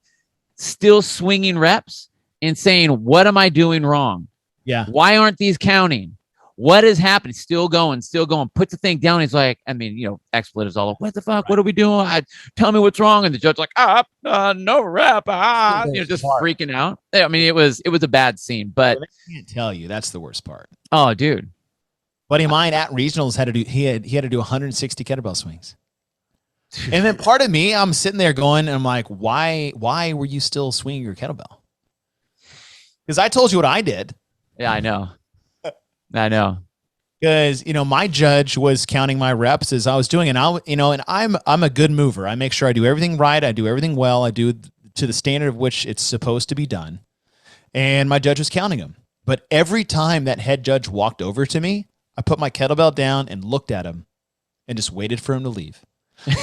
still swinging reps and saying, "What am I doing wrong? Yeah. Why aren't these counting? What is happening?" Still going. Puts the thing down. He's like, expletives all over. What the fuck? What are we doing? Tell me what's wrong. And the judge's like, no rep. Just freaking out. I mean, it was a bad scene, but I can't tell you. That's the worst part. Oh, dude. Buddy of mine at regionals had to do 160 kettlebell swings. And then part of me, I'm sitting there going, and I'm like, why were you still swinging your kettlebell? Because I told you what I did. Yeah, I know. I know. Because, my judge was counting my reps as I was doing, and I'm a good mover. I make sure I do everything right. I do everything well. I do to the standard of which it's supposed to be done. And my judge was counting them. But every time that head judge walked over to me, I put my kettlebell down and looked at him and just waited for him to leave.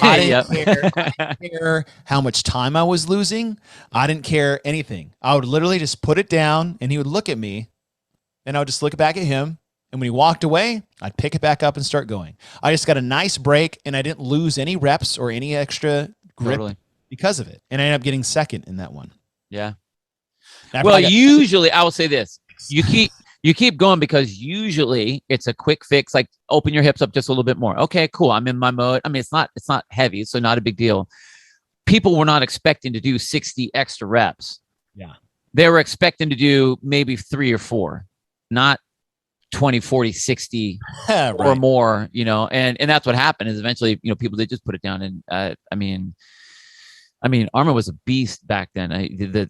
I didn't care how much time I was losing. I didn't care anything. I would literally just put it down, and he would look at me, and I would just look back at him. And when he walked away, I'd pick it back up and start going. I just got a nice break, and I didn't lose any reps or any extra grip because of it. And I ended up getting second in that one. Yeah. Well, usually I will say this. You keep going because usually it's a quick fix, like open your hips up just a little bit more. Okay, cool. I'm in my mode. I mean, it's not heavy, so not a big deal. People were not expecting to do 60 extra reps. Yeah. They were expecting to do maybe 3 or 4, not 20, 40, 60 right. or more, and that's what happened is eventually, people did just put it down. And I mean, Armin was a beast back then.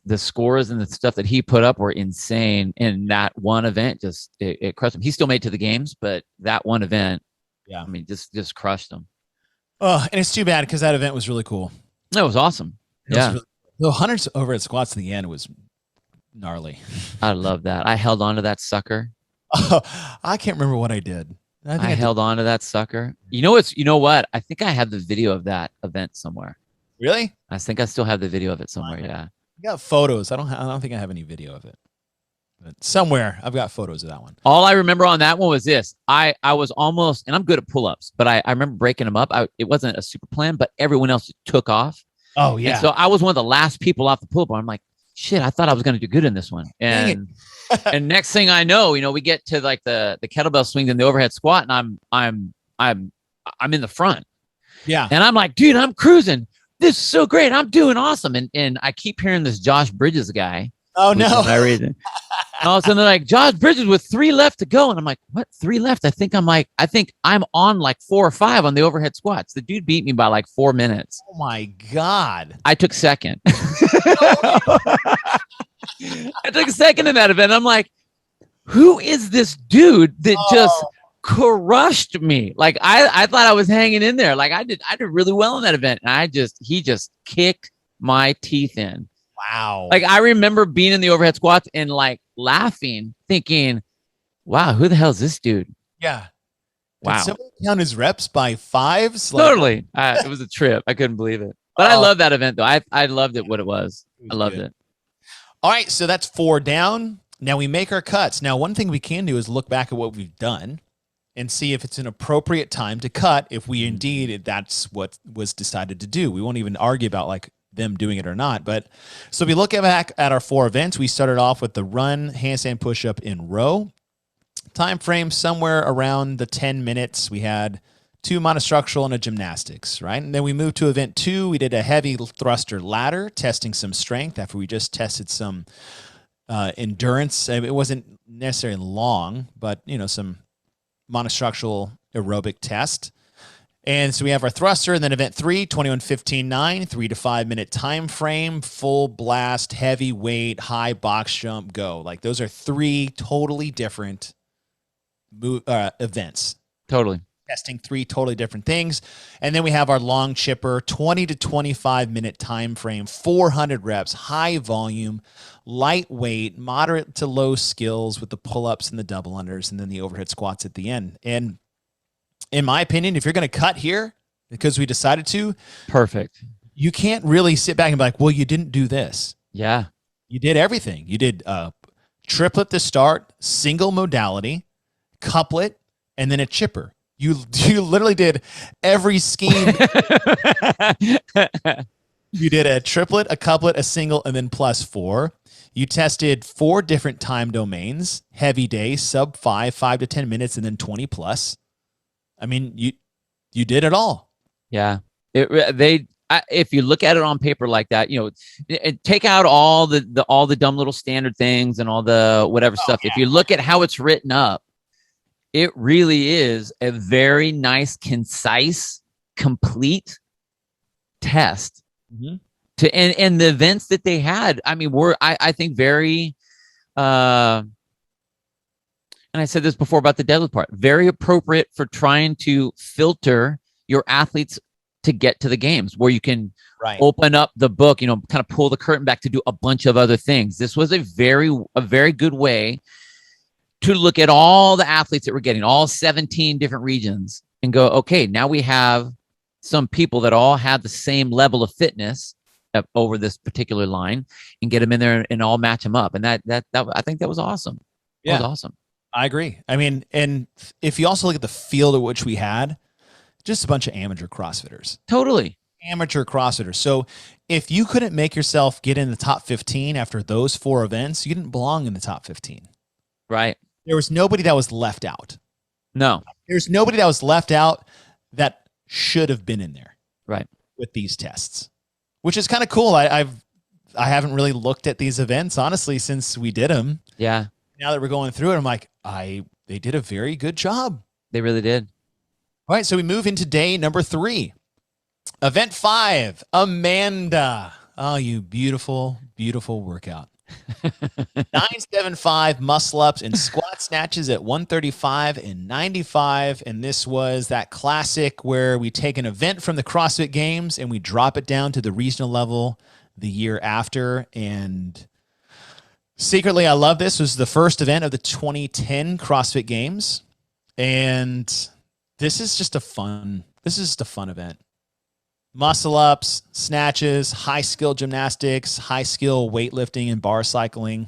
The scores and the stuff that he put up were insane. And that one event it crushed him. He still made it to the games, but that one event, yeah, I mean, just crushed him. Oh, and it's too bad because that event was really cool. It was awesome. The 100s over at squats in the end was gnarly. I love that. I held on to that sucker. Oh, I can't remember what I did. I held on to that sucker. You know what? I think I have the video of that event somewhere. Really? I think I still have the video of it somewhere. Yeah. I got photos. I don't think I have any video of it. But somewhere I've got photos of that one. All I remember on that one was this. I was almost, and I'm good at pull-ups, but I remember breaking them up. It wasn't a super plan, but everyone else took off. Oh, yeah. And so I was one of the last people off the pull-up. I'm like, shit, I thought I was going to do good in this one. And and next thing I know, we get to like the kettlebell swings and the overhead squat, and I'm in the front. Yeah. And I'm like, dude, I'm cruising. This is so great. I'm doing awesome. And I keep hearing this Josh Bridges guy. Oh, no. And all of a sudden they're like, Josh Bridges with 3 left to go. And I'm like, what? 3 left? I think I'm on like 4 or 5 on the overhead squats. The dude beat me by like 4 minutes. Oh my God. I took second. I took second in that event. I'm like, who is this dude that just crushed me? Like I thought I was hanging in there. Like I did really well in that event. And he just kicked my teeth in. Wow. Like I remember being in the overhead squats and like laughing, thinking, wow, who the hell is this dude? Yeah. Wow. Did somebody count his reps by 5s? Totally. It was a trip. I couldn't believe it. But I love that event though. I loved it what it was. I loved it. All right. So that's 4 down. Now we make our cuts. Now, one thing we can do is look back at what we've done and see if it's an appropriate time to cut. If we indeed, that's what was decided to do. We won't even argue about like them doing it or not. But so if we look back at our 4 events, we started off with the run, handstand push-up in row. Time frame somewhere around the 10 minutes. We had 2 monostructural and a gymnastics, right? And then we moved to event 2. We did a heavy thruster ladder, testing some strength after we just tested some endurance. It wasn't necessarily long, but some monostructural aerobic test. And so we have our thruster, and then event 3, 21:15.9, 3 to 5 minute time frame, full blast, heavy weight, high box jump, go. Like those are 3 totally different events. Totally. Testing 3 totally different things. And then we have our long chipper, 20 to 25 minute time frame, 400 reps, high volume, lightweight, moderate to low skills with the pull-ups and the double unders, and then the overhead squats at the end. And in my opinion, if you're going to cut here because we decided to, perfect. You can't really sit back and be like, well, you didn't do this. Yeah. You did everything. You did triplet to start, single modality, couplet, and then a chipper. You literally did every scheme. You did a triplet, a couplet, a single, and then +4. You tested 4 different time domains: heavy day, sub 5 to 10 minutes, and then 20 plus. I mean, you did it all. Yeah. If you look at it on paper like that, take out all the dumb little standard things and all the whatever stuff. Yeah. If you look at how it's written up, it really is a very nice, concise, complete test. Mm-hmm. And the events that they had, I mean, were I think very, and I said this before about the deadlift part, very appropriate for trying to filter your athletes to get to the games, where you can open up the book, kind of pull the curtain back to do a bunch of other things. This was a very good way to look at all the athletes that we're getting, all 17 different regions, and go, okay, now we have some people that all have the same level of fitness over this particular line, and get them in there and all match them up. And that I think that was awesome. That was awesome. I agree. I mean, and if you also look at the field at which we had, just a bunch of amateur CrossFitters. Totally. Amateur CrossFitters. So if you couldn't make yourself get in the top 15 after those 4 events, you didn't belong in the top 15. Right. There was nobody that was left out. No. There's nobody that was left out that should have been in there. Right. With these tests, which is kind of cool. I haven't really looked at these events, honestly, since we did them. Yeah. Now that we're going through it, I'm like, they did a very good job. They really did. All right, so we move into day number 3. Event 5, Amanda. Oh, you beautiful, beautiful workout. 975 muscle ups and squat snatches at 135 and 95. And this was that classic where we take an event from the CrossFit Games and we drop it down to the regional level the year after. And secretly, I love this. This was the first event of the 2010 CrossFit Games. And this is just a fun event. Muscle ups, snatches, high skill gymnastics, high skill weightlifting and bar cycling.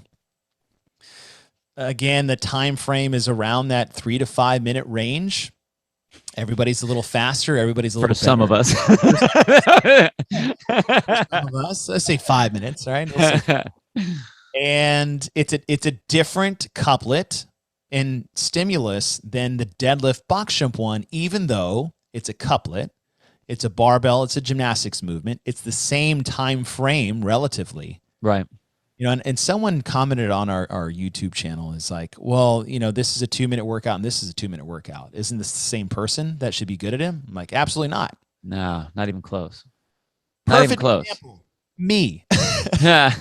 Again, the time frame is around that 3 to 5 minute range. Everybody's a little faster. Everybody's a little for some of us. For some of us, let's say 5 minutes, all right? And it's a different couplet and stimulus than the deadlift box jump one, even though it's a couplet, it's a barbell, it's a gymnastics movement. It's the same time frame relatively. Right. And someone commented on our YouTube channel is like, well, this is a 2-minute workout and this is a 2-minute workout. Isn't this the same person that should be good at him? I'm like, absolutely not. No, not even close. Perfect not even close. Example, me. I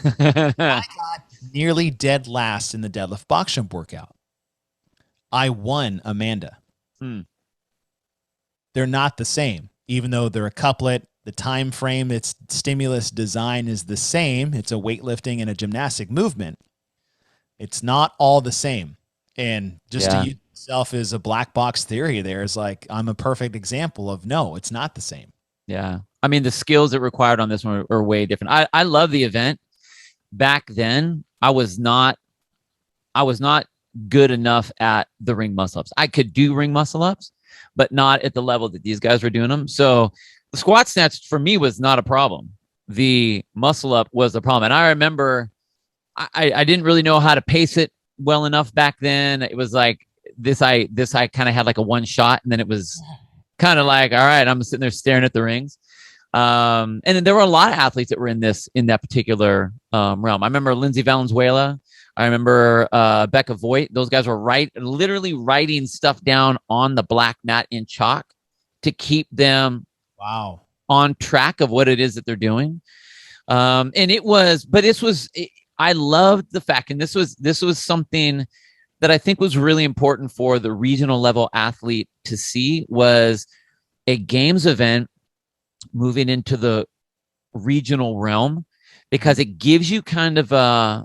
got nearly dead last in the deadlift box jump workout. I won Amanda. They're not the same, even though they're a couplet. The time frame, its stimulus design is the same. It's a weightlifting and a gymnastic movement. It's not all the same. And just to use itself as a black box theory there is like, I'm a perfect example of no, it's not the same. Yeah. I mean, the skills that required on this one are way different. I love the event. Back then, I was not good enough at the ring muscle ups. I could do ring muscle ups, but not at the level that these guys were doing them. So the squat snatch for me was not a problem. The muscle up was the problem. And I remember I didn't really know how to pace it well enough back then. It was like this I kind of had like a one shot, and then it was kind of like, all right, I'm sitting there staring at the rings. And then there were a lot of athletes that were in that particular realm. I remember Lindsay Valenzuela. I remember Becca Voigt. Those guys were literally writing stuff down on the black mat in chalk to keep them Wow. on track of what it is that they're doing. And it was, but this was, I loved the fact, and this was something that I think was really important for the regional level athlete to see, was a games event moving into the regional realm, because it gives you kind of I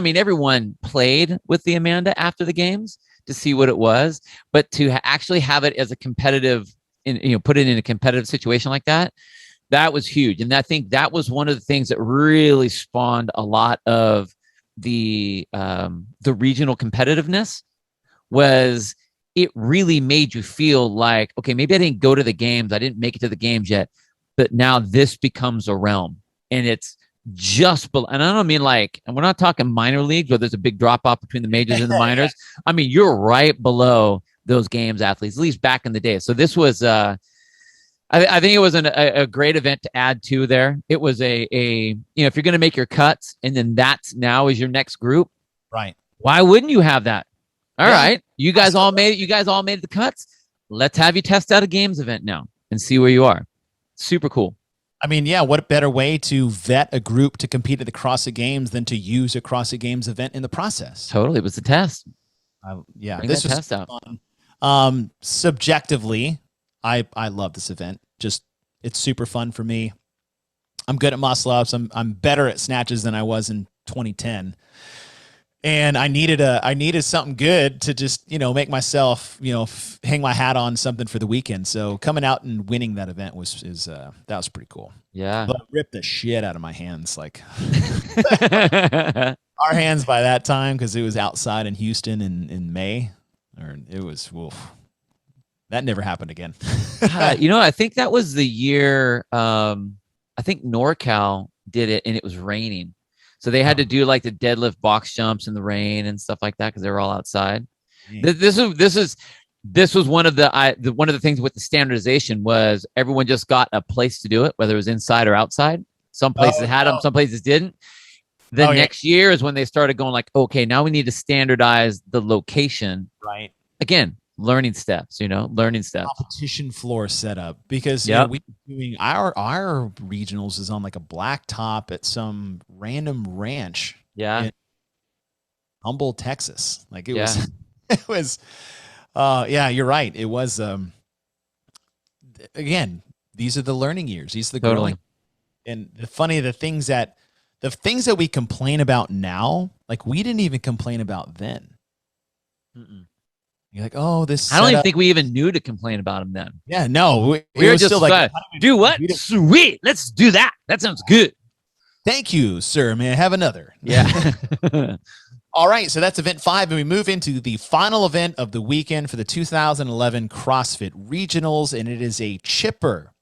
mean, everyone played with the Amanda after the games to see what it was, but to actually have it as a competitive, put it in a competitive situation like that, that was huge. And I think that was one of the things that really spawned a lot of the regional competitiveness. Was it really made you feel like, okay, maybe I didn't go to the games, I didn't make it to the games yet, but now this becomes a realm, and it's just below. And I don't mean like, and we're not talking minor leagues where there's a big drop off between the majors and the minors. I mean, you're right below those games athletes, at least back in the day. So this was, I think it was a great event to add to there. It was if you're going to make your cuts, and then that's now is your next group, right? Why wouldn't you have that? All right, you guys all made it. You guys all made the cuts. Let's have you test out a games event now and see where you are. Super cool. I mean, yeah, what better way to vet a group to compete at the CrossFit Games than to use a CrossFit Games event in the process? Totally. It was a test. Yeah, Bring this was test out. fun. Subjectively, I love this event. Just, it's super fun for me. I'm good at muscle ups. I'm better at snatches than I was in 2010. And I needed something good to just, make myself, hang my hat on something for the weekend. So coming out and winning that event that was pretty cool. Yeah. But I ripped the shit out of my hands. Like our hands by that time, because it was outside in Houston in May, or it was, oof. That never happened again. I think that was the year, I think NorCal did it, and it was raining. So they had to do like the deadlift box jumps in the rain and stuff like that, because they were all outside. This was one of the things with the standardization, was everyone just got a place to do it, whether it was inside or outside. Some places had them, some places didn't. The next year is when they started going like, okay, now we need to standardize the location. Right. Again, learning steps. Competition floor setup, because we doing our regionals is on like a black top at some random ranch. Yeah. In Humboldt, Texas. Like it was, you're right. It was, again, these are the learning years. These are the growing. And the things that we complain about now, like we didn't even complain about then. Mm-mm. You're like, oh, this. I don't even think we even knew to complain about them then. Yeah, no, we were just still like, do what? Sweet, let's do that. That sounds good. Thank you, sir. May I have another? Yeah. All right, so that's event 5, and we move into the final event of the weekend for the 2011 CrossFit Regionals, and it is a chipper.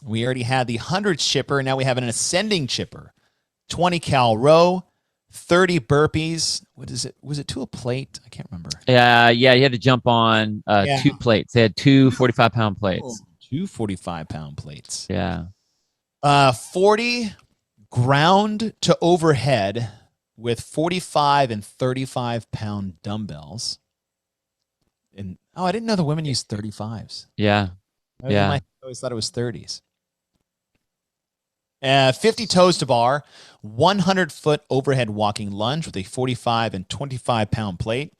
We already had the 100 chipper, now we have an ascending chipper. 20 cal row, 30 burpees. What is it? Was it to a plate? I can't remember. Yeah, you had to jump on 2 plates. They had 2 45-pound plates. 2 45-pound plates. Yeah. 40 ground to overhead with 45 and 35-pound dumbbells. And I didn't know the women used 35s. Yeah. I always thought it was 30s. 50 toes to bar, 100-foot overhead walking lunge with a 45 and 25-pound plate.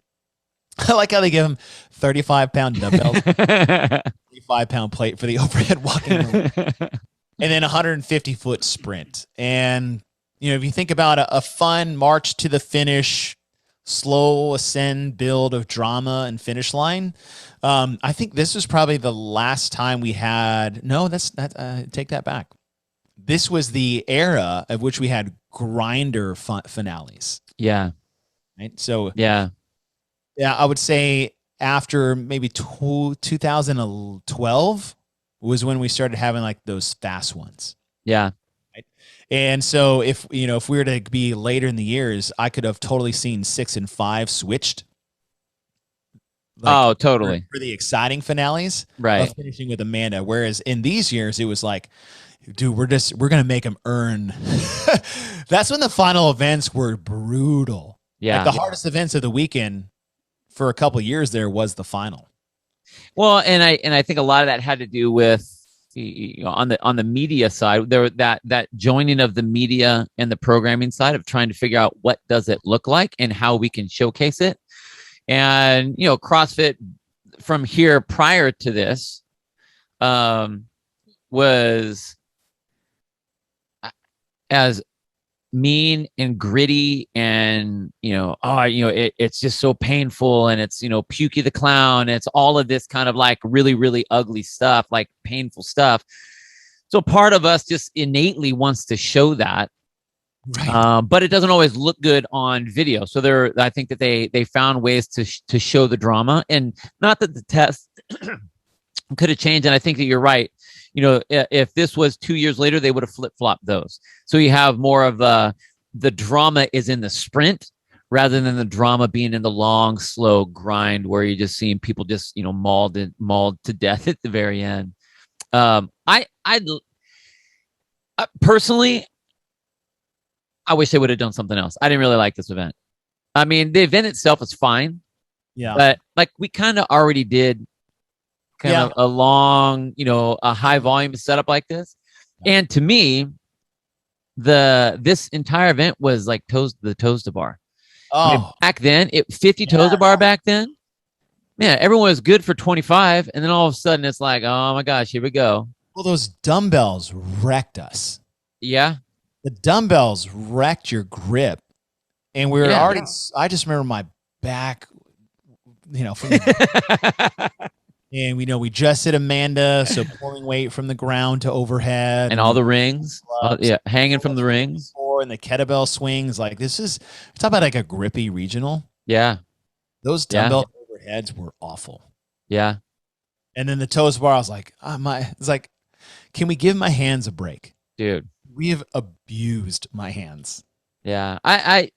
I like how they give them 35-pound dumbbells, 35-pound plate for the overhead walking lunge, and then 150-foot sprint. And if you think about a fun march to the finish, slow ascend, build of drama and finish line, I think this was probably the last time we had. No, take that back. This was the era of which we had grinder finales. Yeah. Right. So yeah, I would say after maybe 2012 was when we started having like those fast ones. Yeah. Right? And so if we were to be later in the years, I could have totally seen 6 and 5 switched. Like, totally. For the exciting finales, right? Of finishing with Amanda. Whereas in these years, it was like, dude, we're going to make them earn. That's when the final events were brutal. Yeah. Like the hardest events of the weekend for a couple of years there was the final. Well, and I think a lot of that had to do with on the media side, there that joining of the media and the programming side of trying to figure out what does it look like and how we can showcase it. And CrossFit from here prior to this was as mean and gritty and it's just so painful and it's Pukey the Clown, it's all of this kind of like really really ugly stuff, like painful stuff. So part of us just innately wants to show that, Right. but it doesn't always look good on video. So I think that they found ways to show the drama, and not that the test could have changed. And I think that you're right. If this was 2 years later, they would have flip-flopped those. So you have more of the drama is in the sprint rather than the drama being in the long, slow grind where you're just seeing people just, mauled to death at the very end. I personally, I wish they would have done something else. I didn't really like this event. I mean, the event itself is fine. Yeah. But like we kind of already did kind of a long, a high volume setup like this. And to me, this entire event was like the toes to bar. I mean, back then, 50 toes to bar back then. Yeah, everyone was good for 25, and then all of a sudden it's like, oh my gosh, here we go. Well, those dumbbells wrecked us. Yeah. The dumbbells wrecked your grip. And we were already, I just remember my back, from the, and we just did Amanda, so pulling weight from the ground to overhead. And all the rings, hanging from the rings. And the kettlebell swings. Like talk about like a grippy regional. Yeah. Those dumbbell overheads were awful. Yeah. And then the toes bar, I was like, it's like, can we give my hands a break? Dude. We have abused my hands. Yeah. I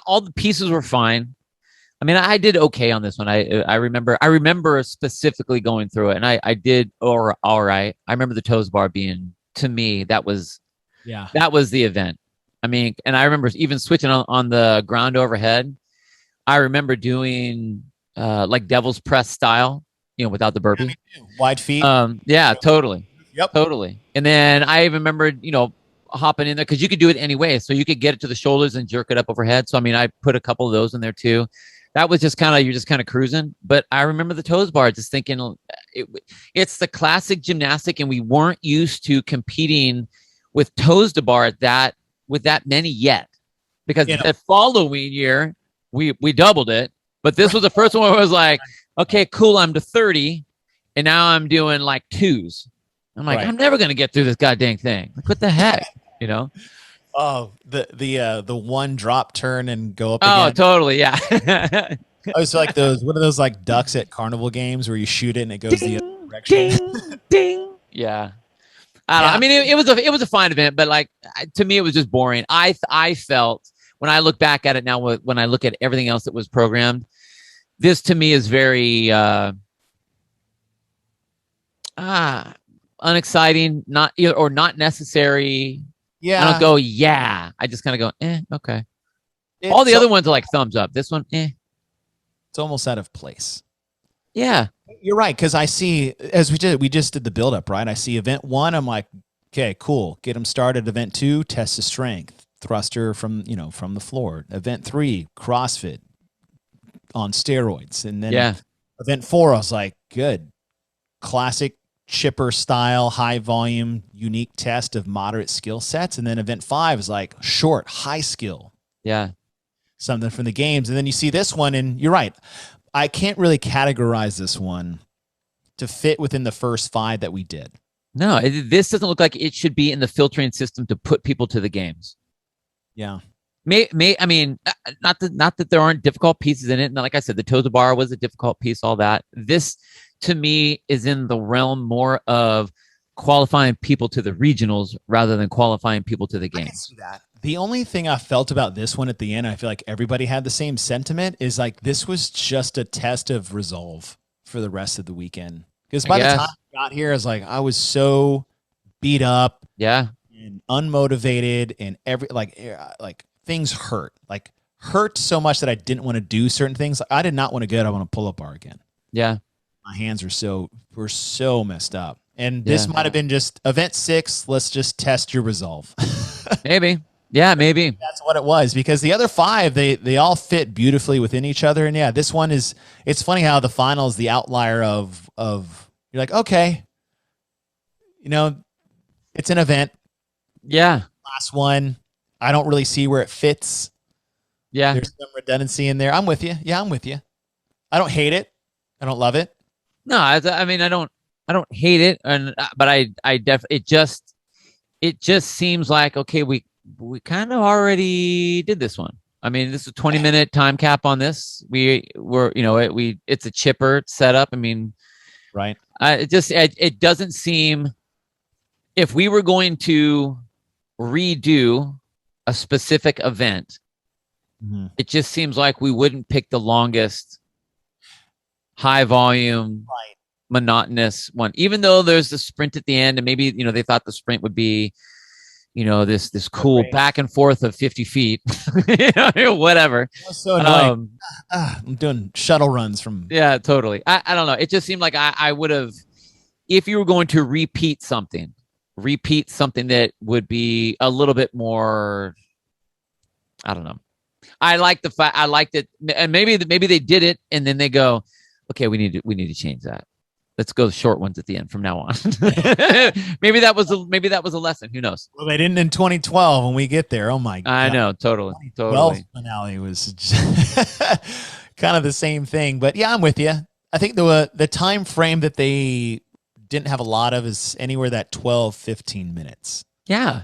all the pieces were fine. I mean, I did okay on this one. I remember specifically going through it, and I did all right. I remember the toes bar being, to me, that was the event. I mean, and I remember even switching on the ground overhead. I remember doing like devil's press style, without the burpee. Wide feet. Yeah, totally. Yep. Totally. And then I even remember, hopping in there because you could do it anyway. So you could get it to the shoulders and jerk it up overhead. So, I mean, I put a couple of those in there too. That was just you're just kind of cruising. But I remember the toes bar, just thinking it's the classic gymnastic, and we weren't used to competing with toes to bar with that many yet. Because the following year, we doubled it. But this was the first one where I was like, okay, cool, I'm to 30, and now I'm doing like twos. I'm like, I'm never gonna get through this goddamn thing. Like, what the heck, Oh, the one drop turn and go up. Oh, again. Totally, yeah. It's like one of those like ducks at carnival games where you shoot it and it goes ding, the other direction. Ding, ding. Yeah. I don't know. I mean, it was a fine event, but like to me, it was just boring. I felt when I look back at it now, when I look at everything else that was programmed, this to me is very unexciting, not necessary. Yeah. I don't go, I just kind of go, okay. All the other ones are like thumbs up. This one, It's almost out of place. Yeah. You're right, because I see, as we just did the build-up, right? I see event 1, I'm like, okay, cool. Get them started. Event 2, test the strength. Thruster from the floor. Event 3, CrossFit on steroids. And then event 4, I was like, good. Classic chipper style, high volume, unique test of moderate skill sets. And then event 5 is like short, high skill. Yeah. Something from the games. And then you see this one, and you're right. I can't really categorize this one to fit within the first 5 that we did. No, this doesn't look like it should be in the filtering system to put people to the games. Yeah. I mean, not that there aren't difficult pieces in it. And like I said, the toe to bar was a difficult piece, all that. This, to me, is in the realm more of qualifying people to the regionals rather than qualifying people to the games. I can see that. The only thing I felt about this one at the end, I feel like everybody had the same sentiment, is like this was just a test of resolve for the rest of the weekend. Because by the time I got here, I was so beat up, and unmotivated, and like things hurt, hurt so much that I didn't want to do certain things. Like, I did not want to go. I want to pull up bar again. Yeah. My hands were so messed up. And Yeah. this might have been just event 6. Let's just test your resolve. Maybe. Yeah, maybe. That's what it was, because the other 5, they all fit beautifully within each other. And yeah, this one is, it's funny how the final is the outlier of you're like, okay, it's an event. Yeah. Last one, I don't really see where it fits. Yeah. There's some redundancy in there. I'm with you. Yeah, I'm with you. I don't hate it. I don't love it. No, I mean, I don't hate it, but I definitely, it just seems like, okay, we kind of already did this one. I mean, this is a 20-minute time cap on this. It's a chipper setup. I mean, right. It doesn't seem, if we were going to redo a specific event, it just seems like we wouldn't pick the longest, high volume, monotonous one, even though there's the sprint at the end, and maybe they thought the sprint would be this cool back and forth of 50 feet. Whatever. So annoying. I'm doing shuttle runs from. Yeah, totally. I don't know, it just seemed like I would have, if you were going to repeat something that would be a little bit more, I don't know. I like the fact, I liked it, and maybe they did it and then they go, okay, we need to change that. Let's go short ones at the end from now on. maybe that was a lesson. Who knows? Well, they didn't in 2012 when we get there. Oh my God. I know, totally. Finale was kind of the same thing, but yeah, I'm with you. I think the time frame that they didn't have a lot of is anywhere that 12-15 minutes. Yeah.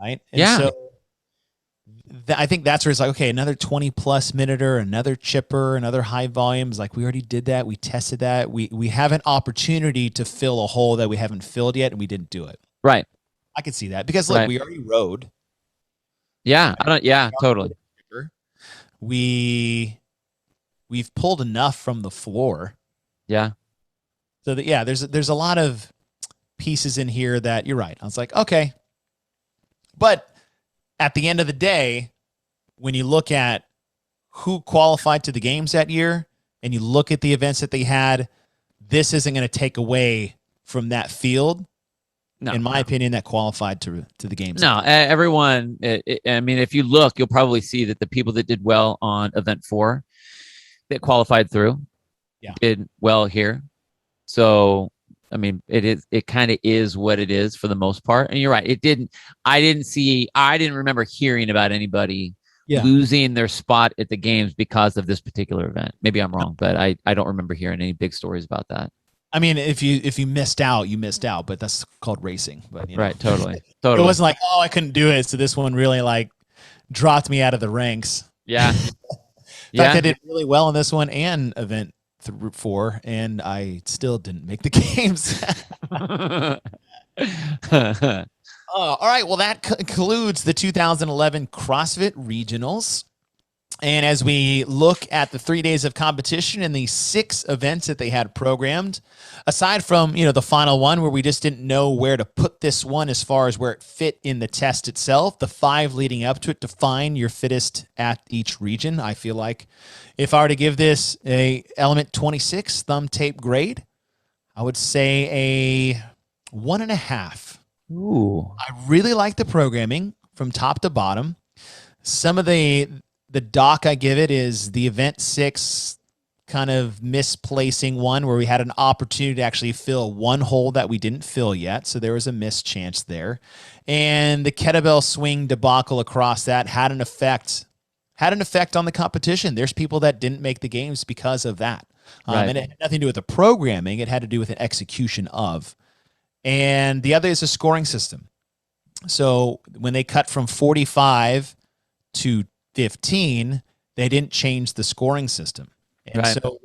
Right. And so I think that's where it's like, okay, another 20+ minute, another chipper, another high volumes. Like, we already did that. We tested that. We have an opportunity to fill a hole that we haven't filled yet, and we didn't do it. Right. I could see that, because look, we already rode. Yeah. Totally. We've pulled enough from the floor. Yeah. So that, there's a lot of pieces in here that you're right. I was like, okay. But at the end of the day, when you look at who qualified to the games that year and you look at the events that they had, this isn't going to take away from that field, in my opinion, that qualified to the games. No, everyone, I mean, if you look, you'll probably see that the people that did well on event 4 that qualified through did well here. So, I mean, it kind of is what it is for the most part. And you're right. I didn't remember hearing about anybody losing their spot at the games because of this particular event. Maybe I'm wrong, but I don't remember hearing any big stories about that. I mean, if you missed out, you missed out, but that's called racing. But right. Totally. It wasn't like, oh, I couldn't do it. So this one really like dropped me out of the ranks. Yeah. In fact, I did really well in this one and event 4, and I still didn't make the games. All right. Well, that concludes the 2011 CrossFit Regionals. And as we look at the 3 days of competition and the 6 events that they had programmed, aside from, the final one where we just didn't know where to put this one as far as where it fit in the test itself, the 5 leading up to it, define your fittest at each region. I feel like if I were to give this a element 26 thumb tape grade, I would say a 1.5. Ooh. I really like the programming from top to bottom. Some of the doc I give it is the event 6 kind of misplacing one where we had an opportunity to actually fill one hole that we didn't fill yet. So there was a missed chance there. And the kettlebell swing debacle across that had an effect on the competition. There's people that didn't make the games because of that. Right. And it had nothing to do with the programming. It had to do with an execution of. And the other is a scoring system. So when they cut from 45 to 15, they didn't change the scoring system. And so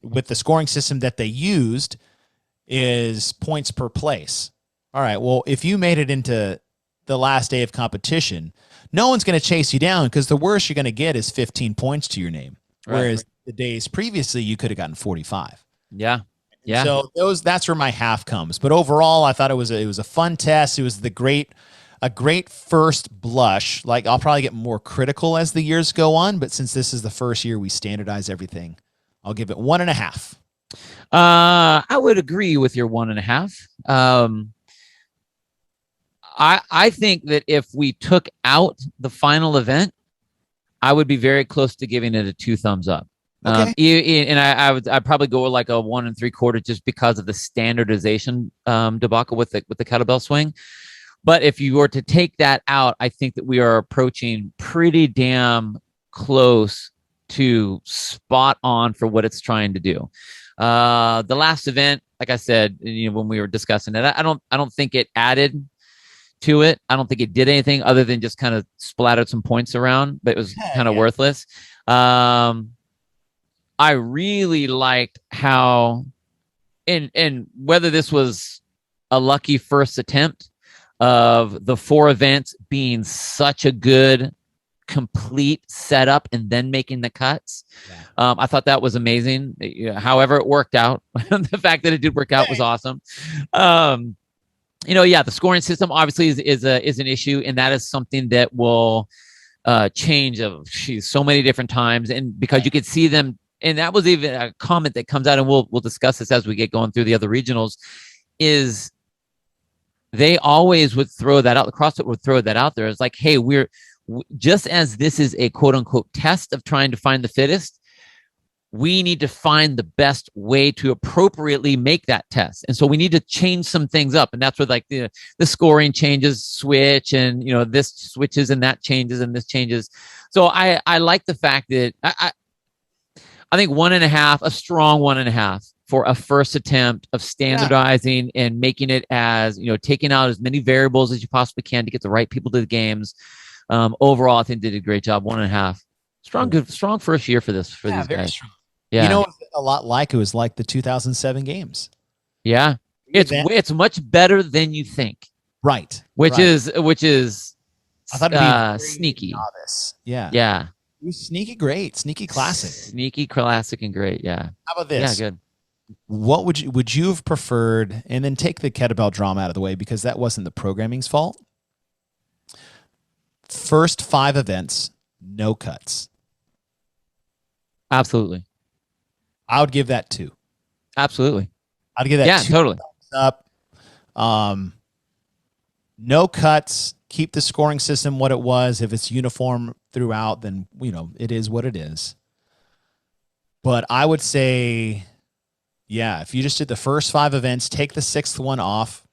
with the scoring system that they used is points per place. All right, well, if you made it into the last day of competition, no one's going to chase you down because the worst you're going to get is 15 points to your name. Whereas the days previously, you could have gotten 45. Yeah. Yeah. So that's where my half comes. But overall, I thought it was a fun test. It was a great first blush. Like, I'll probably get more critical as the years go on, but since this is the first year we standardize everything, I'll give it 1.5. I would agree with your 1.5. I think that if we took out the final event, I would be very close to giving it a 2 thumbs up. Okay. And I'd probably go like a 1 3/4 just because of the standardization debacle with the kettlebell swing. But if you were to take that out, I think that we are approaching pretty damn close to spot on for what it's trying to do. The last event, like I said, when we were discussing it, I don't think it added to it. I don't think it did anything other than just kind of splattered some points around, but it was kind of worthless. I really liked how, and whether this was a lucky first attempt of the 4 events being such a good complete setup and then making the cuts. Yeah. I thought that was amazing. However, it worked out. The fact that it did work out was awesome. The scoring system obviously is an issue, and that is something that will change so many different times, and because you could see them, and that was even a comment that comes out, and we'll discuss this as we get going through the other regionals, is they always would throw that out. The CrossFit would throw that out there. It's like, hey, just as this is a quote unquote test of trying to find the fittest, we need to find the best way to appropriately make that test. And so we need to change some things up. And that's where like the scoring changes switch, and, this switches and that changes and this changes. So I like the fact that I think 1.5, a strong 1.5 for a first attempt of standardizing and making it as, taking out as many variables as you possibly can to get the right people to the games. Overall, I think they did a great job. 1.5. Strong first year for these guys. Strong. Yeah. A lot like it was like the 2007 games. Yeah. It's much better than you think. Right. Which is I thought it'd be sneaky. Novice. Yeah. Yeah. It was sneaky great. Sneaky classic. Sneaky classic and great. Yeah. How about this? Yeah, good. What would you have preferred, and then take the kettlebell drama out of the way because that wasn't the programming's fault. First 5 events, no cuts. Absolutely. I would give that 2. Absolutely. I'd give that 2 totally. thumbs up. No cuts. Keep the scoring system what it was. If it's uniform throughout, then it is what it is. But I would say, if you just did the first 5 events, take the 6th one off,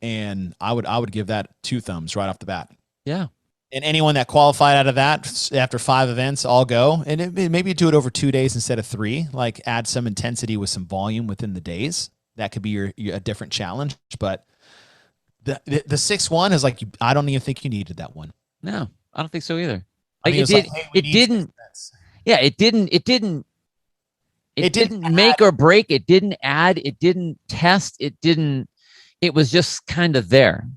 and I would give that 2 thumbs right off the bat. Yeah. And anyone that qualified out of that after 5 events, all go. And maybe do it over 2 days instead of 3. Like add some intensity with some volume within the days. That could be a different challenge. But the 6th one is like, I don't even think you needed that one. No, I don't think so either. Like it didn't. Yeah, it didn't make or break. It didn't add. It didn't test. It was just kind of there.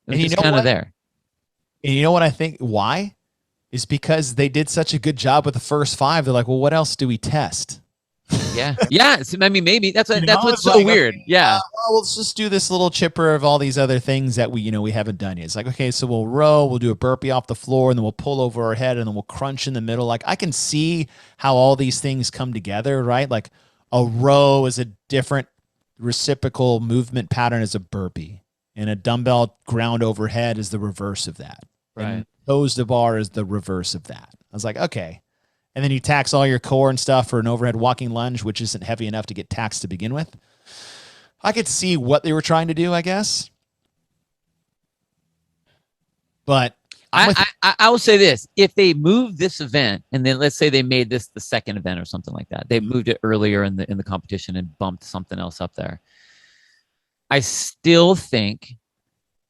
It was just kind of there. And you know what I think? Why? Is because they did such a good job with the first 5. They're like, well, what else do we test? Yeah. Yeah. I mean, maybe that's what's so weird. Yeah. Well, let's just do this little chipper of all these other things that we haven't done yet. It's like, okay, so we'll row, we'll do a burpee off the floor, and then we'll pull over our head, and then we'll crunch in the middle. Like I can see how all these things come together, right? Like a row is a different reciprocal movement pattern as a burpee, and a dumbbell ground overhead is the reverse of that. Right. And toes to bar is the reverse of that. I was like, okay. And then you tax all your core and stuff for an overhead walking lunge, which isn't heavy enough to get taxed to begin with. I could see what they were trying to do, I guess. But I will say this. If they moved this event, and then let's say they made this the 2nd event or something like that, they moved it earlier in the competition and bumped something else up there, I still think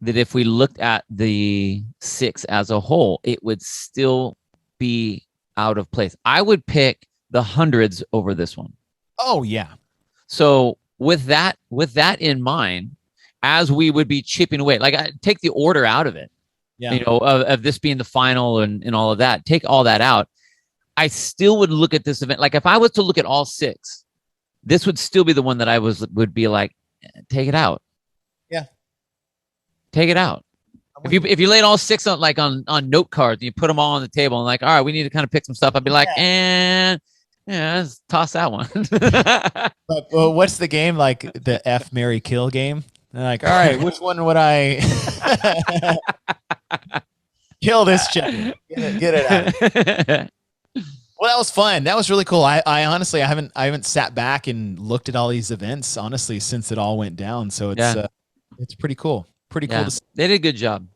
that if we looked at the 6 as a whole, it would still be out of place. I would pick the 100s over this one. Oh yeah. So with that in mind, as we would be chipping away, like I take the order out of it, of this being the final and all of that, take all that out. I still would look at this event. Like if I was to look at all 6, this would still be the one that I would be like, take it out. Yeah. Take it out. If you laid all 6 on note cards and you put them all on the table and like, all right, we need to kind of pick some stuff, I'd be like, and Yeah, let's toss that one. But what's the game like? The F Marry Kill game? They're like, all right, which one would I kill this chicken? Get it out. Well, that was fun. That was really cool. I honestly, I haven't sat back and looked at all these events honestly since it all went down. So it's pretty cool. Pretty cool. They did a good job.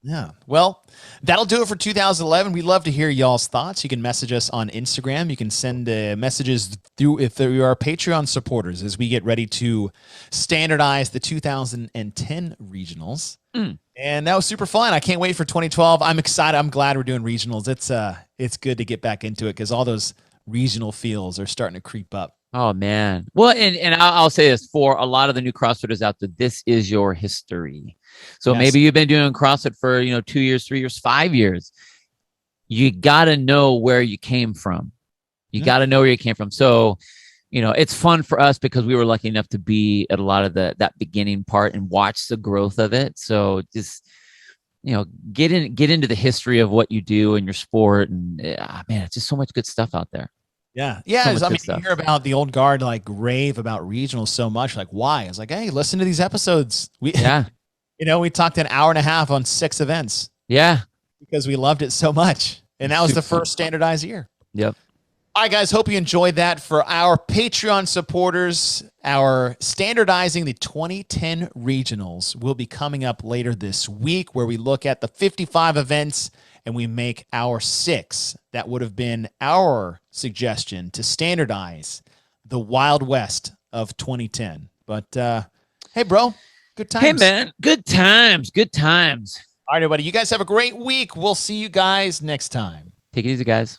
Yeah. Well, that'll do it for 2011. We'd love to hear y'all's thoughts. You can message us on Instagram. You can send messages through if you are Patreon supporters as we get ready to standardize the 2010 regionals. And that was super fun. I can't wait for 2012. I'm excited. I'm glad we're doing regionals. It's good to get back into it because all those regional feels are starting to creep up. Oh man. Well, and I'll say this for a lot of the new CrossFitters out there, this is your history. So maybe you've been doing CrossFit for, 2 years, 3 years, 5 years. You got to know where you came from. You got to know where you came from. So, it's fun for us because we were lucky enough to be at a lot of that beginning part and watch the growth of it. So just, get into the history of what you do in your sport. And man, it's just so much good stuff out there. Yeah. I mean, you hear about the old guard, like rave about regionals so much. Like, why? It's like, hey, listen to these episodes. We talked an hour and a half on 6 events. Yeah. Because we loved it so much. And that was the first standardized year. Yep. All right, guys, hope you enjoyed that. For our Patreon supporters, our standardizing the 2010 regionals will be coming up later this week, where we look at the 55 events and we make our 6. That would have been our suggestion to standardize the Wild West of 2010. But hey, bro, good times. Hey, man, good times. Good times. All right, everybody, you guys have a great week. We'll see you guys next time. Take it easy, guys.